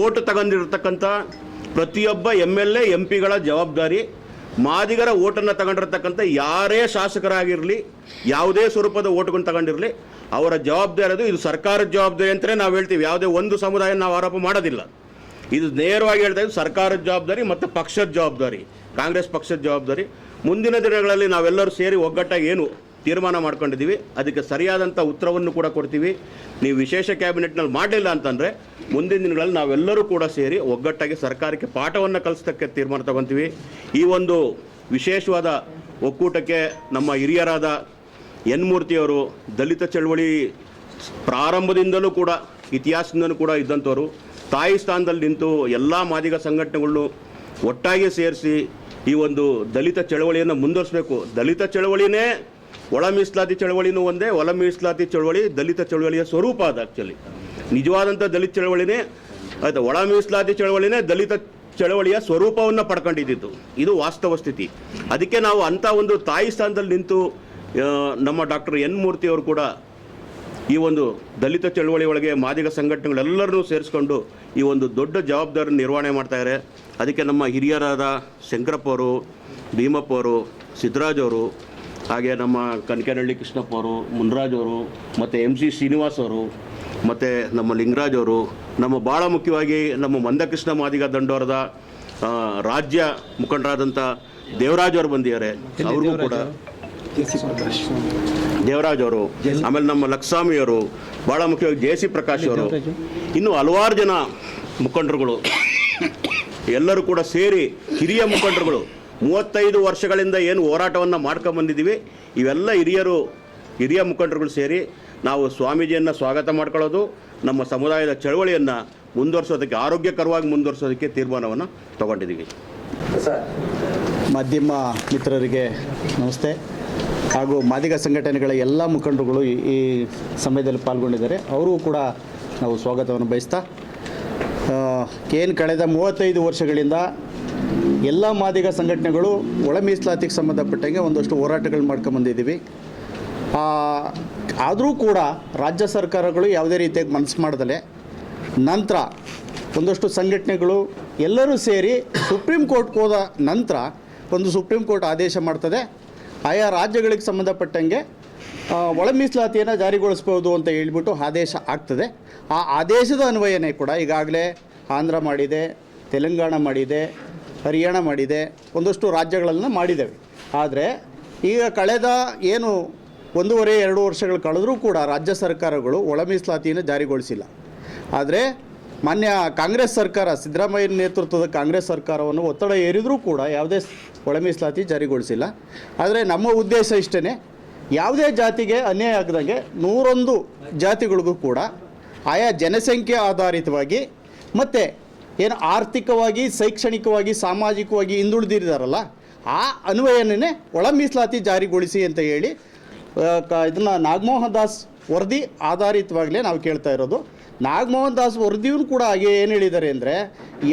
ಓಟು ತಗೊಂಡಿರ್ತಕ್ಕಂಥ ಪ್ರತಿಯೊಬ್ಬ MLA MP ಗಳ ಜವಾಬ್ದಾರಿ. ಮಾದಿಗರ ಓಟನ್ನು ತಗೊಂಡಿರ್ತಕ್ಕಂಥ ಯಾರೇ ಶಾಸಕರಾಗಿರಲಿ, ಯಾವುದೇ ಸ್ವರೂಪದ ಓಟುಗಳನ್ನು ತಗೊಂಡಿರಲಿ, ಅವರ ಜವಾಬ್ದಾರಿ ಅದು. ಇದು ಸರ್ಕಾರದ ಜವಾಬ್ದಾರಿ ಅಂತಲೇ ನಾವು ಹೇಳ್ತೀವಿ. ಯಾವುದೇ ಒಂದು ಸಮುದಾಯ ನಾವು ಆರೋಪ ಮಾಡೋದಿಲ್ಲ. ಇದು ನೇರವಾಗಿ ಹೇಳ್ತಾ ಇದ್ದೀವಿ, ಸರ್ಕಾರದ ಜವಾಬ್ದಾರಿ ಮತ್ತು ಪಕ್ಷದ ಜವಾಬ್ದಾರಿ, ಕಾಂಗ್ರೆಸ್ ಪಕ್ಷದ ಜವಾಬ್ದಾರಿ. ಮುಂದಿನ ದಿನಗಳಲ್ಲಿ ನಾವೆಲ್ಲರೂ ಸೇರಿ ಒಗ್ಗಟ್ಟಾಗಿ ಏನು ತೀರ್ಮಾನ ಮಾಡ್ಕೊಂಡಿದ್ದೀವಿ ಅದಕ್ಕೆ ಸರಿಯಾದಂಥ ಉತ್ತರವನ್ನು ಕೂಡ ಕೊಡ್ತೀವಿ. ನೀವು ವಿಶೇಷ ಕ್ಯಾಬಿನೆಟ್ನಲ್ಲಿ ಮಾಡಲಿಲ್ಲ ಅಂತಂದರೆ ಮುಂದಿನ ದಿನಗಳಲ್ಲಿ ನಾವೆಲ್ಲರೂ ಕೂಡ ಸೇರಿ ಒಗ್ಗಟ್ಟಾಗಿ ಸರ್ಕಾರಕ್ಕೆ ಪಾಠವನ್ನು ಕಲಿಸೋಕ್ಕೆ ತೀರ್ಮಾನ ತಗೊತೀವಿ. ಈ ಒಂದು ವಿಶೇಷವಾದ ಒಕ್ಕೂಟಕ್ಕೆ ನಮ್ಮ ಹಿರಿಯರಾದ ಎನ್ ಮೂರ್ತಿಯವರು ದಲಿತ ಚಳವಳಿ ಪ್ರಾರಂಭದಿಂದಲೂ ಕೂಡ ಇತಿಹಾಸದಿಂದಲೂ ಕೂಡ ಇದ್ದಂಥವರು, ತಾಯಿ ಸ್ಥಾನದಲ್ಲಿ ನಿಂತು ಎಲ್ಲ ಮಾದಿಗ ಸಂಘಟನೆಗಳನ್ನು ಒಟ್ಟಾಗಿ ಸೇರಿಸಿ ಈ ಒಂದು ದಲಿತ ಚಳವಳಿಯನ್ನು ಮುಂದುವರಿಸಬೇಕು. ದಲಿತ ಚಳವಳಿನೇ ಒಳ ಮೀಸಲಾತಿ ಚಳವಳಿನೂ ಒಂದೇ, ಒಳ ಮೀಸಲಾತಿ ಚಳವಳಿ ದಲಿತ ಚಳವಳಿಯ ಸ್ವರೂಪ ಅದು. ಆ್ಯಕ್ಚುಲಿ ನಿಜವಾದಂಥ ದಲಿತ ಚಳವಳಿನೇ ಆಯಿತು, ಒಳ ಮೀಸಲಾತಿ ಚಳವಳಿನೇ ದಲಿತ ಚಳವಳಿಯ ಸ್ವರೂಪವನ್ನು ಪಡ್ಕೊಂಡಿದ್ದು. ಇದು ವಾಸ್ತವ ಸ್ಥಿತಿ. ಅದಕ್ಕೆ ನಾವು ಅಂಥ ಒಂದು ತಾಯಿ ಸ್ಥಾನದಲ್ಲಿ ನಿಂತು ನಮ್ಮ ಡಾಕ್ಟರ್ ಎನ್ ಮೂರ್ತಿಯವರು ಕೂಡ ಈ ಒಂದು ದಲಿತ ಚಳವಳಿ ಒಳಗೆ ಮಾದಿಗ ಸಂಘಟನೆಗಳೆಲ್ಲರನ್ನೂ ಸೇರಿಸ್ಕೊಂಡು ಈ ಒಂದು ದೊಡ್ಡ ಜವಾಬ್ದಾರಿ ನಿರ್ವಹಣೆ ಮಾಡ್ತಾಯಿದ್ದಾರೆ. ಅದಕ್ಕೆ ನಮ್ಮ ಹಿರಿಯರಾದ ಶಂಕರಪ್ಪ ಅವರು, ಭೀಮಪ್ಪ ಅವರು, ಸಿದ್ದರಾಜ್ ಅವರು, ಹಾಗೆ ನಮ್ಮ ಕನಕನಹಳ್ಳಿ ಕೃಷ್ಣಪ್ಪ ಅವರು, ಮುನ್ರಾಜ್ ಅವರು, ಮತ್ತು MC ಶ್ರೀನಿವಾಸ್ ಅವರು, ಮತ್ತು ನಮ್ಮ ಲಿಂಗರಾಜ್ ಅವರು, ನಮ್ಮ ಭಾಳ ಮುಖ್ಯವಾಗಿ ನಮ್ಮ ಮಂದಕೃಷ್ಣ ಮಾದಿಗ ದಂಡೋರದ ರಾಜ್ಯ ಮುಖಂಡರಾದಂಥ ದೇವರಾಜ್ ಅವರು ಬಂದಿದ್ದಾರೆ. ಅವ್ರಿಗೂ ಕೂಡ ದೇವರಾಜ್ ಅವರು, ಆಮೇಲೆ ನಮ್ಮ ಲಕ್ಷ್ಮೀಯವರು, ಭಾಳ ಮುಖ್ಯವಾಗಿ JC ಪ್ರಕಾಶ್ ಅವರು, ಇನ್ನೂ ಹಲವಾರು ಜನ ಮುಖಂಡರುಗಳು ಎಲ್ಲರೂ ಕೂಡ ಸೇರಿ ಹಿರಿಯ ಮುಖಂಡರುಗಳು 35 ವರ್ಷಗಳಿಂದ ಏನು ಹೋರಾಟವನ್ನು ಮಾಡ್ಕೊಂಬಂದಿದ್ದೀವಿ, ಇವೆಲ್ಲ ಹಿರಿಯ ಮುಖಂಡರುಗಳು ಸೇರಿ ನಾವು ಸ್ವಾಮೀಜಿಯನ್ನು ಸ್ವಾಗತ ಮಾಡ್ಕೊಳ್ಳೋದು, ನಮ್ಮ ಸಮುದಾಯದ ಚಳವಳಿಯನ್ನು ಮುಂದುವರಿಸೋದಕ್ಕೆ, ಆರೋಗ್ಯಕರವಾಗಿ ಮುಂದುವರಿಸೋದಕ್ಕೆ ತೀರ್ಮಾನವನ್ನು ತಗೊಂಡಿದ್ದೀವಿ. ಮಾಧ್ಯಮ ಮಿತ್ರರಿಗೆ ನಮಸ್ತೆ. ಹಾಗೂ ಮಾದಿಗ ಸಂಘಟನೆಗಳ ಎಲ್ಲ ಮುಖಂಡರುಗಳು ಈ ಸಮಯದಲ್ಲಿ ಪಾಲ್ಗೊಂಡಿದ್ದಾರೆ. ಅವರಿಗೂ ಕೂಡ ನಾವು ಸ್ವಾಗತವನ್ನು ಬಯಸ್ತಾ, ಏನು ಕಳೆದ 35 ವರ್ಷಗಳಿಂದ ಎಲ್ಲ ಮಾದಿಗ ಸಂಘಟನೆಗಳು ಒಳ ಮೀಸಲಾತಿಗೆ ಸಂಬಂಧಪಟ್ಟಂಗೆ ಒಂದಷ್ಟು ಹೋರಾಟಗಳು ಮಾಡ್ಕೊಂಬಂದಿದ್ದೀವಿ. ಆದರೂ ಕೂಡ ರಾಜ್ಯ ಸರ್ಕಾರಗಳು ಯಾವುದೇ ರೀತಿಯಾಗಿ ಮನಸ್ಸು ಮಾಡ್ದಲೆ ನಂತರ ಒಂದಷ್ಟು ಸಂಘಟನೆಗಳು ಎಲ್ಲರೂ ಸೇರಿ ಸುಪ್ರೀಂ ಕೋರ್ಟ್ಗೆ ಹೋದ ನಂತರ ಒಂದು ಸುಪ್ರೀಂ ಕೋರ್ಟ್ ಆದೇಶ ಮಾಡ್ತದೆ, ಆಯಾ ರಾಜ್ಯಗಳಿಗೆ ಸಂಬಂಧಪಟ್ಟಂಗೆ ಒಳ ಮೀಸಲಾತಿಯನ್ನು ಜಾರಿಗೊಳಿಸ್ಬೋದು ಅಂತ ಹೇಳ್ಬಿಟ್ಟು ಆದೇಶ ಆಗ್ತದೆ. ಆ ಆದೇಶದ ಅನ್ವಯನೇ ಕೂಡ ಈಗಾಗಲೇ ಆಂಧ್ರ ಮಾಡಿದೆ, ತೆಲಂಗಾಣ ಮಾಡಿದೆ, ಹರಿಯಾಣ ಮಾಡಿದೆ, ಒಂದಷ್ಟು ರಾಜ್ಯಗಳನ್ನು ಮಾಡಿದ್ದೇವೆ. ಆದರೆ ಈಗ ಕಳೆದ ಏನು 1.5-2 ವರ್ಷಗಳು ಕಳೆದರೂ ಕೂಡ ರಾಜ್ಯ ಸರ್ಕಾರಗಳು ಒಳ ಮೀಸಲಾತಿಯನ್ನು ಜಾರಿಗೊಳಿಸಿಲ್ಲ. ಆದರೆ ಮಾನ್ಯ ಕಾಂಗ್ರೆಸ್ ಸರ್ಕಾರ, ಸಿದ್ದರಾಮಯ್ಯ ನೇತೃತ್ವದ ಕಾಂಗ್ರೆಸ್ ಸರ್ಕಾರವನ್ನು ಒತ್ತಡ ಹೇರಿದರೂ ಕೂಡ ಯಾವುದೇ ಒಳ ಮೀಸಲಾತಿ ಜಾರಿಗೊಳಿಸಿಲ್ಲ. ಆದರೆ ನಮ್ಮ ಉದ್ದೇಶ ಇಷ್ಟೇ, ಯಾವುದೇ ಜಾತಿಗೆ ಅನ್ಯಾಯ ಆಗದಂಗೆ 101 ಜಾತಿಗಳಿಗೂ ಕೂಡ ಆಯಾ ಜನಸಂಖ್ಯೆ ಆಧಾರಿತವಾಗಿ ಮತ್ತು ಏನು ಆರ್ಥಿಕವಾಗಿ, ಶೈಕ್ಷಣಿಕವಾಗಿ, ಸಾಮಾಜಿಕವಾಗಿ ಹಿಂದುಳಿದಿದ್ದಾರಲ್ಲ ಆ ಅನ್ವಯನೇ ಒಳ ಮೀಸಲಾತಿ ಜಾರಿಗೊಳಿಸಿ ಅಂತ ಹೇಳಿ ಇದನ್ನು ನಾಗಮೋಹನ್ ದಾಸ್ ವರದಿ ಆಧಾರಿತವಾಗಲೇ ನಾವು ಕೇಳ್ತಾ ಇರೋದು. ನಾಗಮೋಹನ್ ದಾಸ್ ವರದಿಯೂ ಕೂಡ ಹಾಗೆ ಏನು ಹೇಳಿದ್ದಾರೆ ಅಂದರೆ,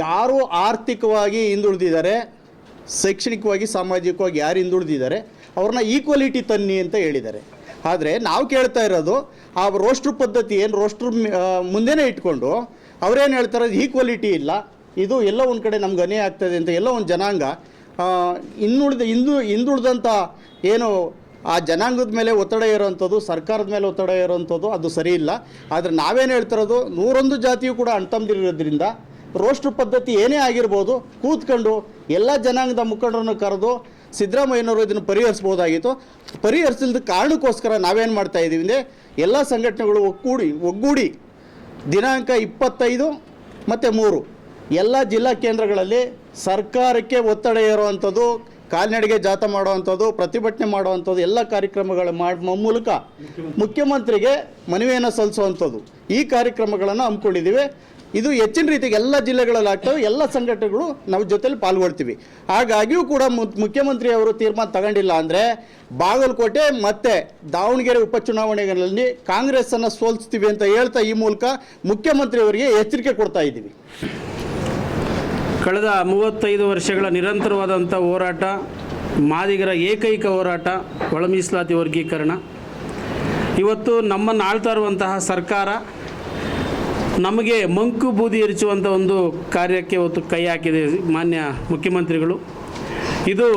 ಯಾರು ಆರ್ಥಿಕವಾಗಿ ಹಿಂದುಳಿದಿದ್ದಾರೆ, ಶೈಕ್ಷಣಿಕವಾಗಿ, ಸಾಮಾಜಿಕವಾಗಿ ಯಾರು ಹಿಂದುಳಿದಿದ್ದಾರೆ ಅವ್ರನ್ನ ಈಕ್ವಾಲಿಟಿ ತನ್ನಿ ಅಂತ ಹೇಳಿದ್ದಾರೆ. ಆದರೆ ನಾವು ಕೇಳ್ತಾ ಇರೋದು ಆ ರೋಸ್ಟ್ರ್ ಪದ್ಧತಿ ಏನು ರೋಸ್ಟ್ರ್ ಮುಂದೆನೇ ಇಟ್ಕೊಂಡು ಅವರೇನು ಹೇಳ್ತಾರೆ, ಈಕ್ವಾಲಿಟಿ ಇಲ್ಲ, ಇದು ಎಲ್ಲ ಒಂದು ಕಡೆ ನಮ್ಗೆ ಅನ್ಯಾಯ ಆಗ್ತದೆ ಅಂತ ಎಲ್ಲ ಒಂದು ಜನಾಂಗ ಹಿಂದುಳಿದಂಥ ಏನು ಆ ಜನಾಂಗದ ಮೇಲೆ ಒತ್ತಡ ಇರೋವಂಥದ್ದು, ಸರ್ಕಾರದ ಮೇಲೆ ಒತ್ತಡ ಇರೋವಂಥದ್ದು ಅದು ಸರಿ ಇಲ್ಲ. ಆದರೆ ನಾವೇನು ಹೇಳ್ತಿರೋದು, 101 ಜಾತಿಯು ಕೂಡ ಅಣ್ತಂದಿರೋದ್ರಿಂದ ರೋಸ್ಟ್ರ್ ಪದ್ಧತಿ ಏನೇ ಆಗಿರ್ಬೋದು, ಕೂತ್ಕೊಂಡು ಎಲ್ಲ ಜನಾಂಗದ ಮುಖಂಡರನ್ನು ಕರೆದು ಸಿದ್ದರಾಮಯ್ಯನವರು ಇದನ್ನು ಪರಿಹರಿಸ್ಬೋದಾಗಿತ್ತು. ಪರಿಹರಿಸಿದ ಕಾರಣಕ್ಕೋಸ್ಕರ ನಾವೇನು ಮಾಡ್ತಾಯಿದ್ದೀವಿ ಅಂದರೆ, ಎಲ್ಲ ಸಂಘಟನೆಗಳು ಒಗ್ಗೂಡಿ ದಿನಾಂಕ 25 ಮತ್ತು 3 ಎಲ್ಲ ಜಿಲ್ಲಾ ಕೇಂದ್ರಗಳಲ್ಲಿ ಸರ್ಕಾರಕ್ಕೆ ಒತ್ತಡ ಇರುವಂಥದ್ದು, ಕಾಲ್ನಡಿಗೆ ಜಾಥಾ ಮಾಡುವಂಥದ್ದು, ಪ್ರತಿಭಟನೆ ಮಾಡುವಂಥದ್ದು, ಎಲ್ಲ ಕಾರ್ಯಕ್ರಮಗಳ ಮೂಲಕ ಮುಖ್ಯಮಂತ್ರಿಗೆ ಮನವಿಯನ್ನು ಸಲ್ಲಿಸುವಂಥದ್ದು, ಈ ಕಾರ್ಯಕ್ರಮಗಳನ್ನು ಹಮ್ಮಿಕೊಂಡಿದ್ದೀವಿ. ಇದು ಹೆಚ್ಚಿನ ರೀತಿಗೆ ಎಲ್ಲ ಜಿಲ್ಲೆಗಳಲ್ಲಿ ಆಗ್ತವೆ. ಎಲ್ಲ ಸಂಘಟನೆಗಳು ನಾವು ಜೊತೆಲಿ ಪಾಲ್ಗೊಳ್ತೀವಿ. ಹಾಗಾಗಿಯೂ ಕೂಡ ಮುಖ್ಯಮಂತ್ರಿಯವರು ತೀರ್ಮಾನ ತಗೊಂಡಿಲ್ಲ ಅಂದರೆ ಬಾಗಲಕೋಟೆ ಮತ್ತು ದಾವಣಗೆರೆ ಉಪಚುನಾವಣೆಗಳಲ್ಲಿ ಕಾಂಗ್ರೆಸ್ಸನ್ನು ಸೋಲಿಸ್ತೀವಿ ಅಂತ ಹೇಳ್ತಾ ಈ ಮೂಲಕ ಮುಖ್ಯಮಂತ್ರಿಯವರಿಗೆ ಎಚ್ಚರಿಕೆ ಕೊಡ್ತಾ ಇದ್ದೀವಿ. ಕಳೆದ 35 ವರ್ಷಗಳ ನಿರಂತರವಾದಂಥ ಹೋರಾಟ, ಮಾದಿಗರ ಏಕೈಕ ಹೋರಾಟ ಒಳ ಮೀಸಲಾತಿ ವರ್ಗೀಕರಣ. ಇವತ್ತು ನಮ್ಮನ್ನು ಆಳ್ತಾ ಇರುವಂತಹ ಸರ್ಕಾರ ನಮಗೆ ಮಂಕು ಬೂದಿ ಎರಚುವಂಥ ಒಂದು ಕಾರ್ಯಕ್ಕೆ ಇವತ್ತು ಕೈ ಹಾಕಿದೆ ಮಾನ್ಯ ಮುಖ್ಯಮಂತ್ರಿಗಳು. ಇದು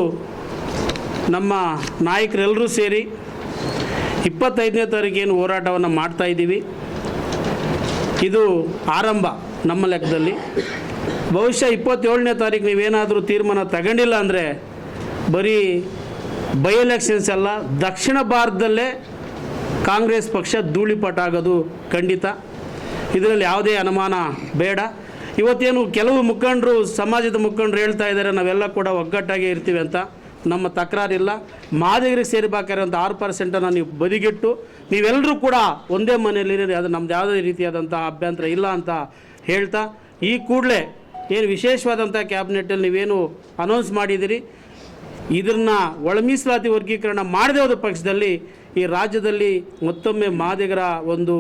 ನಮ್ಮ ನಾಯಕರೆಲ್ಲರೂ ಸೇರಿ 25ನೇ ತಾರೀಕೇನು ಹೋರಾಟವನ್ನು ಮಾಡ್ತಾಯಿದ್ದೀವಿ, ಇದು ಆರಂಭ ನಮ್ಮ ಲೆಕ್ಕದಲ್ಲಿ. ಬಹುಶಃ 27ನೇ ತಾರೀಕು ನೀವೇನಾದರೂ ತೀರ್ಮಾನ ತಗೊಂಡಿಲ್ಲ ಅಂದರೆ ಬರೀ ಬೈ ಎಲೆಕ್ಷನ್ಸ್ ಅಲ್ಲ, ದಕ್ಷಿಣ ಭಾರತದಲ್ಲೇ ಕಾಂಗ್ರೆಸ್ ಪಕ್ಷ ಧೂಳಿಪಟ ಆಗೋದು ಖಂಡಿತ. ಇದರಲ್ಲಿ ಯಾವುದೇ ಅನುಮಾನ ಬೇಡ. ಇವತ್ತೇನು ಕೆಲವು ಮುಖಂಡರು, ಸಮಾಜದ ಮುಖಂಡರು ಹೇಳ್ತಾ ಇದ್ದಾರೆ ನಾವೆಲ್ಲ ಕೂಡ ಒಗ್ಗಟ್ಟಾಗಿ ಇರ್ತೀವಿ ಅಂತ. ನಮ್ಮ ತಕರಾರಿಲ್ಲ. ಮಾದಿಗರಿಗೆ ಸೇರಿಬೇಕಾಗಿರೋಂಥ 6%ನ್ನು ನೀವು ಬದಿಗಿಟ್ಟು ನೀವೆಲ್ಲರೂ ಕೂಡ ಒಂದೇ ಮನೆಯಲ್ಲಿ ಅದು ನಮ್ದು ಯಾವುದೇ ರೀತಿಯಾದಂಥ ಅಭ್ಯಂತರ ಇಲ್ಲ ಅಂತ ಹೇಳ್ತಾ, ಈ ಕೂಡಲೇ ಏನು ವಿಶೇಷವಾದಂಥ ಕ್ಯಾಬಿನೆಟ್ಟಲ್ಲಿ ನೀವೇನು ಅನೌನ್ಸ್ ಮಾಡಿದ್ದೀರಿ, ಇದನ್ನು ಒಳ ಮೀಸಲಾತಿ ವರ್ಗೀಕರಣ ಮಾಡದೇ ಹೋದ ಪಕ್ಷದಲ್ಲಿ ಈ ರಾಜ್ಯದಲ್ಲಿ ಮತ್ತೊಮ್ಮೆ ಮಾದಿಗರ ಒಂದು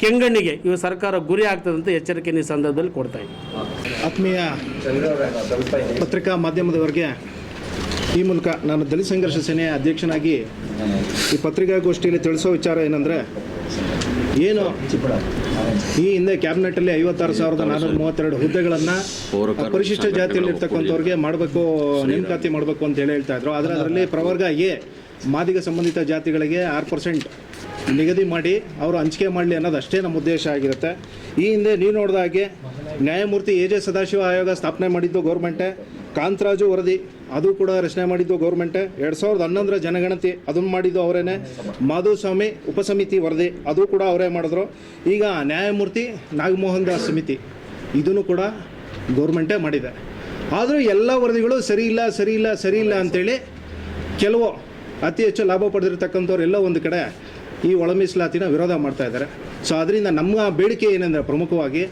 ಕೆಂಗಣ್ಣಿಗೆ ಇವ ಸರ್ಕಾರ ಗುರಿ ಆಗ್ತದಂತ ಎಚ್ಚರಿಕೆ ಈ ಸಂದರ್ಭದಲ್ಲಿ ಕೊಡ್ತಾ ಇದ್ದೀನಿ. ಆತ್ಮೀಯ ಪತ್ರಿಕಾ ಮಾಧ್ಯಮದವರಿಗೆ ಈ ಮೂಲಕ ನಾನು ದಲಿತ ಸಂಘರ್ಷ ಸೇನೆಯ ಅಧ್ಯಕ್ಷನಾಗಿ ಈ ಪತ್ರಿಕಾಗೋಷ್ಠಿಯಲ್ಲಿ ತಿಳಿಸೋ ವಿಚಾರ ಏನಂದರೆ, ಏನು ಈ ಹಿಂದೆ ಕ್ಯಾಬಿನೆಟ್ಟಲ್ಲಿ 56,432 ಹುದ್ದೆಗಳನ್ನು ಪರಿಶಿಷ್ಟ ಜಾತಿಯಲ್ಲಿ ಇರ್ತಕ್ಕಂಥವ್ರಿಗೆ ಮಾಡಬೇಕು, ನೇಮಕಾತಿ ಮಾಡಬೇಕು ಅಂತ ಹೇಳ್ತಾ ಇದ್ರು. ಆದರೆ ಅದರಲ್ಲಿ ಪ್ರವರ್ಗ ಎ ಮಾದಿಗ ಸಂಬಂಧಿತ ಜಾತಿಗಳಿಗೆ 6% ನಿಗದಿ ಮಾಡಿ ಅವರು ಹಂಚಿಕೆ ಮಾಡಲಿ ಅನ್ನೋದು ಅಷ್ಟೇ ನಮ್ಮ ಉದ್ದೇಶ ಆಗಿರುತ್ತೆ. ಈ ಹಿಂದೆ ನೀವು ನೋಡಿದ ಹಾಗೆ ನ್ಯಾಯಮೂರ್ತಿ ಎ ಜೆ ಸದಾಶಿವ ಆಯೋಗ ಸ್ಥಾಪನೆ ಮಾಡಿದ್ದು ಗೌರ್ಮೆಂಟೇ, ಕಾಂತರಾಜು ವರದಿ ಅದು ಕೂಡ ರಚನೆ ಮಾಡಿದ್ದು ಗೌರ್ಮೆಂಟೇ, 2011ರ ಜನಗಣತಿ ಅದನ್ನು ಮಾಡಿದ್ದು ಅವರೇನೆ, ಮಾಧುಸ್ವಾಮಿ ಉಪಸಮಿತಿ ವರದಿ ಅದು ಕೂಡ ಅವರೇ ಮಾಡಿದ್ರು. ಈಗ ನ್ಯಾಯಮೂರ್ತಿ ನಾಗಮೋಹನ್ ದಾಸ್ ಸಮಿತಿ ಇದನ್ನು ಕೂಡ ಗೌರ್ಮೆಂಟೇ ಮಾಡಿದೆ. ಆದರೂ ಎಲ್ಲ ವರದಿಗಳು ಸರಿ ಇಲ್ಲ ಅಂತೇಳಿ ಕೆಲವು ಅತಿ ಹೆಚ್ಚು ಲಾಭ ಪಡೆದಿರ್ತಕ್ಕಂಥವ್ರು ಎಲ್ಲ ಒಂದು ಕಡೆ ಈ ಒಳ ಮೀಸಲಾತಿನ ವಿರೋಧ ಮಾಡ್ತಾ ಇದ್ದಾರೆ. ಸೊ ಅದರಿಂದ ನಮ್ಮ ಬೇಡಿಕೆ ಏನೆಂದರೆ, ಪ್ರಮುಖವಾಗಿ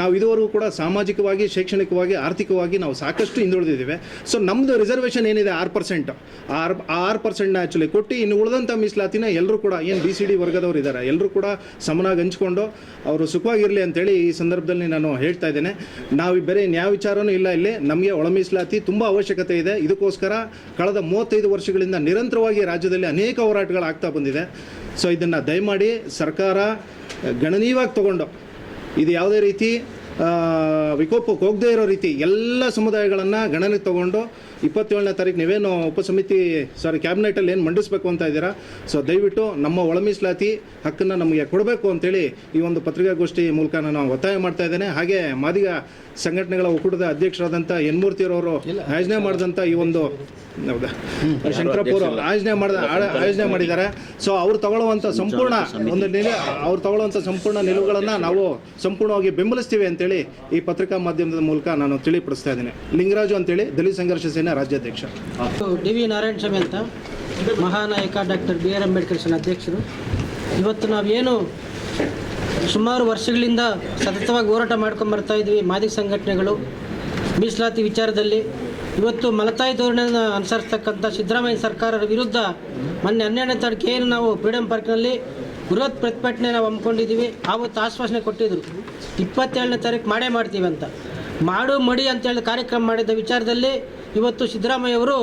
ನಾವು ಇದುವರೆಗೂ ಕೂಡ ಸಾಮಾಜಿಕವಾಗಿ, ಶೈಕ್ಷಣಿಕವಾಗಿ, ಆರ್ಥಿಕವಾಗಿ ನಾವು ಸಾಕಷ್ಟು ಹಿಂದುಳಿದಿದ್ದೇವೆ. ಸೊ ನಮ್ಮದು ರಿಸರ್ವೇಷನ್ ಏನಿದೆ 6%, ಆ 6%ನ ಆ್ಯಕ್ಚುಲಿ ಕೊಟ್ಟು ಇನ್ನು ಉಳಿದಂಥ ಮೀಸಲಾತಿನ ಎಲ್ಲರೂ ಕೂಡ ಏನು BCD ವರ್ಗದವರು ಇದ್ದಾರೆ ಎಲ್ಲರೂ ಕೂಡ ಸಮನಾಗಿ ಹಂಚ್ಕೊಂಡು ಅವರು ಸುಖವಾಗಿರಲಿ ಅಂತೇಳಿ ಈ ಸಂದರ್ಭದಲ್ಲಿ ನಾನು ಹೇಳ್ತಾ ಇದ್ದೇನೆ. ನಾವು ಬೇರೆ ನ್ಯಾಯ ವಿಚಾರನೂ ಇಲ್ಲ, ಇಲ್ಲಿ ನಮಗೆ ಒಳ ಮೀಸಲಾತಿ ತುಂಬ ಅವಶ್ಯಕತೆ ಇದೆ. ಇದಕ್ಕೋಸ್ಕರ ಕಳೆದ 35 ವರ್ಷಗಳಿಂದ ನಿರಂತರವಾಗಿ ರಾಜ್ಯದಲ್ಲಿ ಅನೇಕ ಹೋರಾಟಗಳಾಗ್ತಾ ಬಂದಿದೆ. ಸೊ ಇದನ್ನು ದಯಮಾಡಿ ಸರ್ಕಾರ ಗಣನೀಯವಾಗಿ ತಗೊಂಡು, ಇದು ಯಾವುದೇ ರೀತಿ ವಿಕೋಪಕ್ಕೆ ಹೋಗದೇ ಇರೋ ರೀತಿ ಎಲ್ಲ ಸಮುದಾಯಗಳನ್ನು ಗಣನೆಗೆ ತಗೊಂಡು 27ನೇ ತಾರೀಕು ನೀವೇನು ಕ್ಯಾಬಿನೆಟಲ್ಲಿ ಏನು ಮಂಡಿಸಬೇಕು ಅಂತ ಇದ್ದೀರಾ, ಸೊ ದಯವಿಟ್ಟು ನಮ್ಮ ಒಳ ಮೀಸಲಾತಿ ಹಕ್ಕನ್ನು ನಮಗೆ ಕೊಡಬೇಕು ಅಂತೇಳಿ ಈ ಒಂದು ಪತ್ರಿಕಾಗೋಷ್ಠಿ ಮೂಲಕ ನಾನು ಒತ್ತಾಯ ಮಾಡ್ತಾ ಇದ್ದೇನೆ. ಹಾಗೆ ಮಾದಿಗ ಸಂಘಟನೆಗಳ ಒಕ್ಕೂಟದ ಅಧ್ಯಕ್ಷರಾದಂಥ ಎನ್ ಮೂರ್ತಿಯವರು ಆಯೋಜನೆ ಮಾಡಿದಂಥ ಈ ಒಂದು ಶಂಕರಪ್ಪರು ಆಯೋಜನೆ ಮಾಡಿದ್ದಾರೆ. ಸೊ ಅವ್ರು ತಗೊಳ್ಳುವಂಥ ಸಂಪೂರ್ಣ ಸಂಪೂರ್ಣ ನಿಲುವುಗಳನ್ನು ನಾವು ಸಂಪೂರ್ಣವಾಗಿ ಬೆಂಬಲಿಸ್ತೀವಿ ಅಂತೇಳಿ ಈ ಪತ್ರಿಕಾ ಮಾಧ್ಯಮದ ಮೂಲಕ ನಾನು ತಿಳಿಪಡಿಸ್ತಾ ಇದ್ದೇನೆ. ಲಿಂಗರಾಜು ಅಂತೇಳಿ ದಲಿತ ಸಂಘರ್ಷ ಸೇನೆ ರಾಜ್ಯಾಧ್ಯಕ್ಷ. DV ನಾರಾಯಣಸ್ವಾಮಿ ಅಂತ ಮಹಾನಾಯಕ ಡಾಕ್ಟರ್ BR ಅಂಬೇಡ್ಕರ್ ಅಧ್ಯಕ್ಷರು. ಇವತ್ತು ನಾವೇನು ಸುಮಾರು ವರ್ಷಗಳಿಂದ ಸತತವಾಗಿ ಹೋರಾಟ ಮಾಡ್ಕೊಂಡು ಬರ್ತಾ ಇದ್ವಿ ಮಾದಿಗ ಸಂಘಟನೆಗಳು ಮೀಸಲಾತಿ ವಿಚಾರದಲ್ಲಿ. ಇವತ್ತು ಮಲತಾಯಿ ಧೋರಣೆಯನ್ನು ಅನುಸರಿಸ್ತಕ್ಕಂಥ ಸಿದ್ದರಾಮಯ್ಯ ಸರ್ಕಾರದ ವಿರುದ್ಧ ಮೊನ್ನೆ 12ನೇ ತಾರೀಕು ಏನು ನಾವು ಫ್ರೀಡಮ್ ಪಾರ್ಕ್ನಲ್ಲಿ ಬೃಹತ್ ಪ್ರತಿಭಟನೆ ನಾವು ಹಮ್ಮಿಕೊಂಡಿದ್ದೀವಿ. ಆವತ್ತು ಆಶ್ವಾಸನೆ ಕೊಟ್ಟಿದ್ದರು 27ನೇ ತಾರೀಕು ಮಾಡ್ತೀವಿ ಅಂತ. ಮಾಡು ಮಡಿ ಅಂತೇಳಿ ಕಾರ್ಯಕ್ರಮ ಮಾಡಿದ ವಿಚಾರದಲ್ಲಿ ಇವತ್ತು ಸಿದ್ದರಾಮಯ್ಯವರು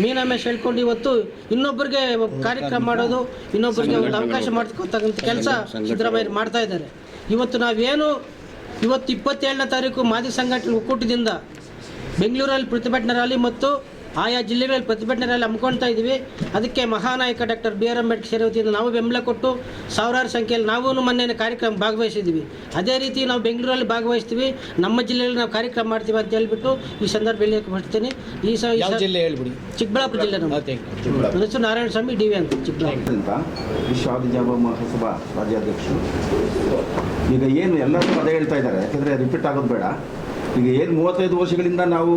ಮೀನಾಮೇಶ ಹೇಳ್ಕೊಂಡು ಇವತ್ತು ಇನ್ನೊಬ್ಬರಿಗೆ ಕಾರ್ಯಕ್ರಮ ಮಾಡೋದು, ಇನ್ನೊಬ್ಬರಿಗೆ ಒಂದು ಅವಕಾಶ ಮಾಡ್ತಕ್ಕಂಥ ಕೆಲಸ ಸಿದ್ದರಾಮಯ್ಯ ಮಾಡ್ತಾ ಇದ್ದಾರೆ. ಇವತ್ತು ನಾವೇನು 27ನೇ ತಾರೀಕು ಮಾದಿಗ ಸಂಘಟನೆ ಒಕ್ಕೂಟದಿಂದ ಬೆಂಗಳೂರಲ್ಲಿ ಪ್ರತಿಭಟನಾ ರ್ಯಾಲಿ ಮತ್ತು ಆಯಾ ಜಿಲ್ಲೆಗಳಲ್ಲಿ ಪ್ರತಿಭಟನಾ ರ್ಯಾಲಿ ಹಮ್ಮಿಕೊಳ್ತಾ ಇದ್ದೀವಿ. ಅದಕ್ಕೆ ಮಹಾನಾಯಕ ಡಾಕ್ಟರ್ BR ಅಂಬೇಡ್ಕರ್ ವತಿಯಿಂದ ನಾವು ಬೆಂಬಲ ಕೊಟ್ಟು ಸಾವಿರಾರು ಸಂಖ್ಯೆಯಲ್ಲಿ ನಾವು ಮೊನ್ನೆ ಕಾರ್ಯಕ್ರಮ ಭಾಗವಹಿಸಿದ್ದೀವಿ. ಅದೇ ರೀತಿ ನಾವು ಬೆಂಗಳೂರಲ್ಲಿ ಭಾಗವಹಿಸ್ತೀವಿ, ನಮ್ಮ ಜಿಲ್ಲೆಯಲ್ಲಿ ನಾವು ಕಾರ್ಯಕ್ರಮ ಮಾಡ್ತೀವಿ ಅಂತ ಹೇಳ್ಬಿಟ್ಟು ಈ ಸಂದರ್ಭದಲ್ಲಿ ಬರ್ತೀನಿ. ಚಿಕ್ಕಬಳ್ಳಾಪುರ ಜಿಲ್ಲೆ ನನ್ನ ಹೆಸರು ನಾರಾಯಣಸ್ವಾಮಿ DV ಅಂತ ಚಿಕ್ಕಬಳ್ಳಾಪುರ. ವಿಶ್ವ ಆದಿಜಾಂಬ ಮಹಾಸಭಾ ರಾಜ್ಯಾಧ್ಯಕ್ಷರು. ಈಗ ಏನು ಎಲ್ಲರೂ ಅದೇ ಹೇಳ್ತಾ ಇದ್ದಾರೆ, ಯಾಕಂದರೆ ರಿಪೀಟ್ ಆಗೋದು ಬೇಡ. ಈಗ ಏನು 35 ವರ್ಷಗಳಿಂದ ನಾವು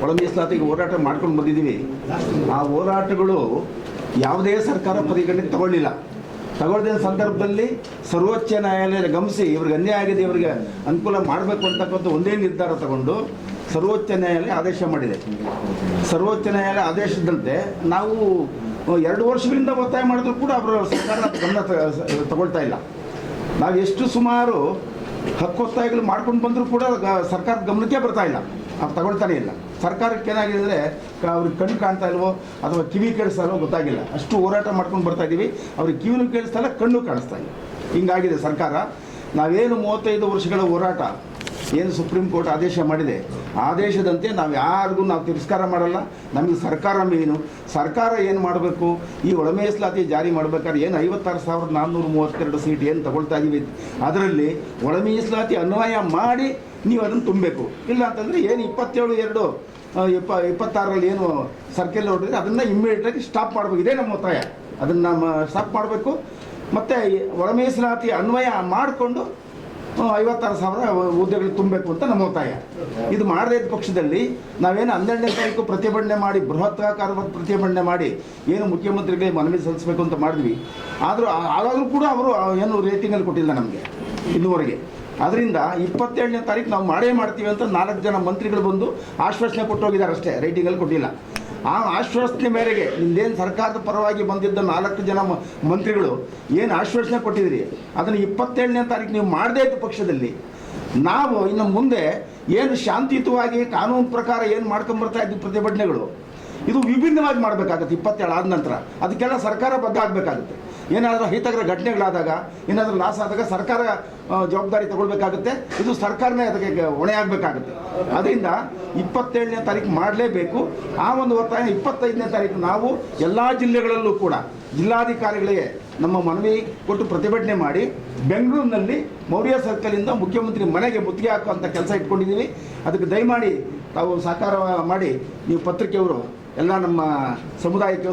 ಒಳ ಮೀಸಲಾತಿಗೆ ಹೋರಾಟ ಮಾಡ್ಕೊಂಡು ಬಂದಿದ್ದೀವಿ. ಆ ಹೋರಾಟಗಳು ಯಾವುದೇ ಸರ್ಕಾರ ಪರಿಗಣನೆಗೆ ತಗೊಳ್ಳಿದ ಸಂದರ್ಭದಲ್ಲಿ ಸರ್ವೋಚ್ಚ ನ್ಯಾಯಾಲಯ ಗಮನಿಸಿ ಇವ್ರಿಗೆ ಅನ್ಯಾಯ ಆಗಿದೆ, ಇವರಿಗೆ ಅನುಕೂಲ ಮಾಡಬೇಕು ಅಂತಕ್ಕಂಥ ಒಂದೇ ನಿರ್ಧಾರ ತಗೊಂಡು ಸರ್ವೋಚ್ಚ ನ್ಯಾಯಾಲಯ ಆದೇಶ ಮಾಡಿದೆ. ಸರ್ವೋಚ್ಚ ನ್ಯಾಯಾಲಯ ಆದೇಶದಂತೆ ನಾವು 2 ವರ್ಷಗಳಿಂದ ಒತ್ತಾಯ ಮಾಡಿದ್ರು ಕೂಡ ಅವರ ಸರ್ಕಾರ ಗಮನ ತಗೊಳ್ತಾ ಇಲ್ಲ. ನಾವು ಎಷ್ಟು ಸುಮಾರು ಹಕ್ಕೊತ್ತಾಯಗಳು ಮಾಡ್ಕೊಂಡು ಬಂದರೂ ಕೂಡ ಸರ್ಕಾರದ ಗಮನಕ್ಕೆ ಬರ್ತಾ ಇಲ್ಲ, ಅದು ತಗೊಳ್ತಾನೆ ಇಲ್ಲ. ಸರ್ಕಾರಕ್ಕೆ ಏನಾಗಿದೆ ಅಂದರೆ ಅವ್ರಿಗೆ ಕಣ್ಣು ಕಾಣ್ತಾ ಇಲ್ವೋ ಅಥವಾ ಕಿವಿ ಕೇಳಿಸ್ತಾ ಇಲ್ವೋ ಗೊತ್ತಾಗಿಲ್ಲ, ಅಷ್ಟು ಹೋರಾಟ ಮಾಡ್ಕೊಂಡು ಬರ್ತಾ ಇದ್ದೀವಿ. ಅವ್ರಿಗೆ ಕಿವಿನೂ ಕೇಳಿಸ್ತಾ ಇಲ್ಲ, ಕಣ್ಣು ಕಾಣಿಸ್ತಾ ಇಲ್ಲ. ಹಿಂಗಾಗಿದೆ ಸರ್ಕಾರ. ನಾವೇನು 35 ವರ್ಷಗಳ ಹೋರಾಟ ಏನು ಸುಪ್ರೀಂ ಕೋರ್ಟ್ ಆದೇಶ ಮಾಡಿದೆ, ಆದೇಶದಂತೆ ನಾವು ಯಾರಿಗೂ ನಾವು ತಿರಸ್ಕಾರ ಮಾಡಲ್ಲ. ನಮಗೆ ಸರ್ಕಾರ ಮೇನು. ಸರ್ಕಾರ ಏನು ಮಾಡಬೇಕು, ಈ ಒಳ ಮೀಸಲಾತಿ ಜಾರಿ ಮಾಡಬೇಕಾದ್ರೆ ಏನು 56,432 ಸೀಟ್ ಏನು ತಗೊಳ್ತಾ ಇದ್ದೀವಿ, ಅದರಲ್ಲಿ ಒಳ ಮೀಸಲಾತಿ ಅನ್ವಯ ಮಾಡಿ ನೀವು ಅದನ್ನು ತುಂಬಬೇಕು. ಇಲ್ಲ ಅಂತಂದರೆ ಏನು 27/2/26ರಲ್ಲಿ ಏನು ಸರ್ಕಲ್ ಹೊರಟಿದ್ರೆ ಅದನ್ನು ಇಮ್ಮಿಡಿಯೇಟಾಗಿ ಸ್ಟಾಪ್ ಮಾಡಬೇಕು. ಇದೇ ನಮ್ಮ ಒತ್ತಾಯ. ಅದನ್ನು ಸ್ಟಾಪ್ ಮಾಡಬೇಕು. ಮತ್ತು ಒಳ ಮೀಸಲಾತಿ ಅನ್ವಯ ಮಾಡಿಕೊಂಡು 56,000 ಹುದ್ದೆಗಳು ತುಂಬಬೇಕು ಅಂತ ನಮ್ಮ ಒತ್ತಾಯ. ಇದು ಮಾಡದೇ ಇದ್ದ ಪಕ್ಷದಲ್ಲಿ ನಾವೇನು 12ನೇ ತಾರೀಕು ಪ್ರತಿಭಟನೆ ಮಾಡಿ, ಬೃಹತ್ತಾಕಾರದ ಪ್ರತಿಭಟನೆ ಮಾಡಿ ಏನು ಮುಖ್ಯಮಂತ್ರಿಗಳಿಗೆ ಮನವಿ ಸಲ್ಲಿಸಬೇಕು ಅಂತ ಮಾಡಿದ್ವಿ. ಆದರೂ ಆವಾಗಲೂ ಕೂಡ ಅವರು ಏನು ರೇಟಿಂಗಲ್ಲಿ ಕೊಟ್ಟಿಲ್ಲ ನಮಗೆ ಇನ್ನೂವರೆಗೆ. ಅದರಿಂದ 27ನೇ ತಾರೀಕು ನಾವು ಮಾಡೇ ಮಾಡ್ತೀವಿ ಅಂತ 4 ಜನ ಮಂತ್ರಿಗಳು ಬಂದು ಆಶ್ವಾಸನೆ ಕೊಟ್ಟು ಹೋಗಿದ್ದಾರೆ ಅಷ್ಟೇ, ರೇಟಿಂಗಲ್ಲಿ ಕೊಟ್ಟಿಲ್ಲ. ಆ ಆಶ್ವಾಸನೆ ಮೇರೆಗೆ ನಿಮ್ದೇನು ಸರ್ಕಾರದ ಪರವಾಗಿ ಬಂದಿದ್ದ 4 ಜನ ಮಂತ್ರಿಗಳು ಏನು ಆಶ್ವಾಸನೆ ಕೊಟ್ಟಿದ್ದೀರಿ, ಅದನ್ನು 27ನೇ ತಾರೀಕು ನೀವು ಮಾಡದೇ ಇದ್ದ ಪಕ್ಷದಲ್ಲಿ ನಾವು ಇನ್ನು ಮುಂದೆ ಏನು ಶಾಂತಿಯುತವಾಗಿ ಕಾನೂನು ಪ್ರಕಾರ ಏನು ಮಾಡ್ಕೊಂಬರ್ತಾ ಇದ್ದ ಪ್ರತಿಭಟನೆಗಳು ಇದು ವಿಭಿನ್ನವಾಗಿ ಮಾಡಬೇಕಾಗುತ್ತೆ. 27 ಆದ ನಂತರ ಅದಕ್ಕೆಲ್ಲ ಸರ್ಕಾರ ಬದ್ಧ ಆಗಬೇಕಾಗುತ್ತೆ. ಏನಾದರೂ ಅಹಿತಕರ ಘಟನೆಗಳಾದಾಗ, ಏನಾದರೂ ಲಾಸ್ ಆದಾಗ ಸರ್ಕಾರ ಜವಾಬ್ದಾರಿ ತಗೊಳ್ಬೇಕಾಗುತ್ತೆ. ಇದು ಸರ್ಕಾರನೇ ಅದಕ್ಕೆ ಹೊಣೆ ಆಗಬೇಕಾಗುತ್ತೆ. ಅದರಿಂದ 27ನೇ ತಾರೀಕು ಮಾಡಲೇಬೇಕು. ಆ ಒಂದು ಒತ್ತಾಯ 25ನೇ ತಾರೀಕು ನಾವು ಎಲ್ಲ ಜಿಲ್ಲೆಗಳಲ್ಲೂ ಕೂಡ ಜಿಲ್ಲಾಧಿಕಾರಿಗಳಿಗೆ ನಮ್ಮ ಮನವಿ ಕೊಟ್ಟು ಪ್ರತಿಭಟನೆ ಮಾಡಿ ಬೆಂಗಳೂರಿನಲ್ಲಿ ಮೌರ್ಯ ಸರ್ಕಲಿಂದ ಮುಖ್ಯಮಂತ್ರಿ ಮನೆಗೆ ಮುತ್ತಿಗೆ ಹಾಕುವಂಥ ಕೆಲಸ ಇಟ್ಕೊಂಡಿದ್ದೀವಿ. ಅದಕ್ಕೆ ದಯಮಾಡಿ ತಾವು ಸಹಕಾರ ಮಾಡಿ ನೀವು ಪತ್ರಿಕೆಯವರು ಎಲ್ಲ ನಮ್ಮ ಸಮುದಾಯಕ್ಕೆ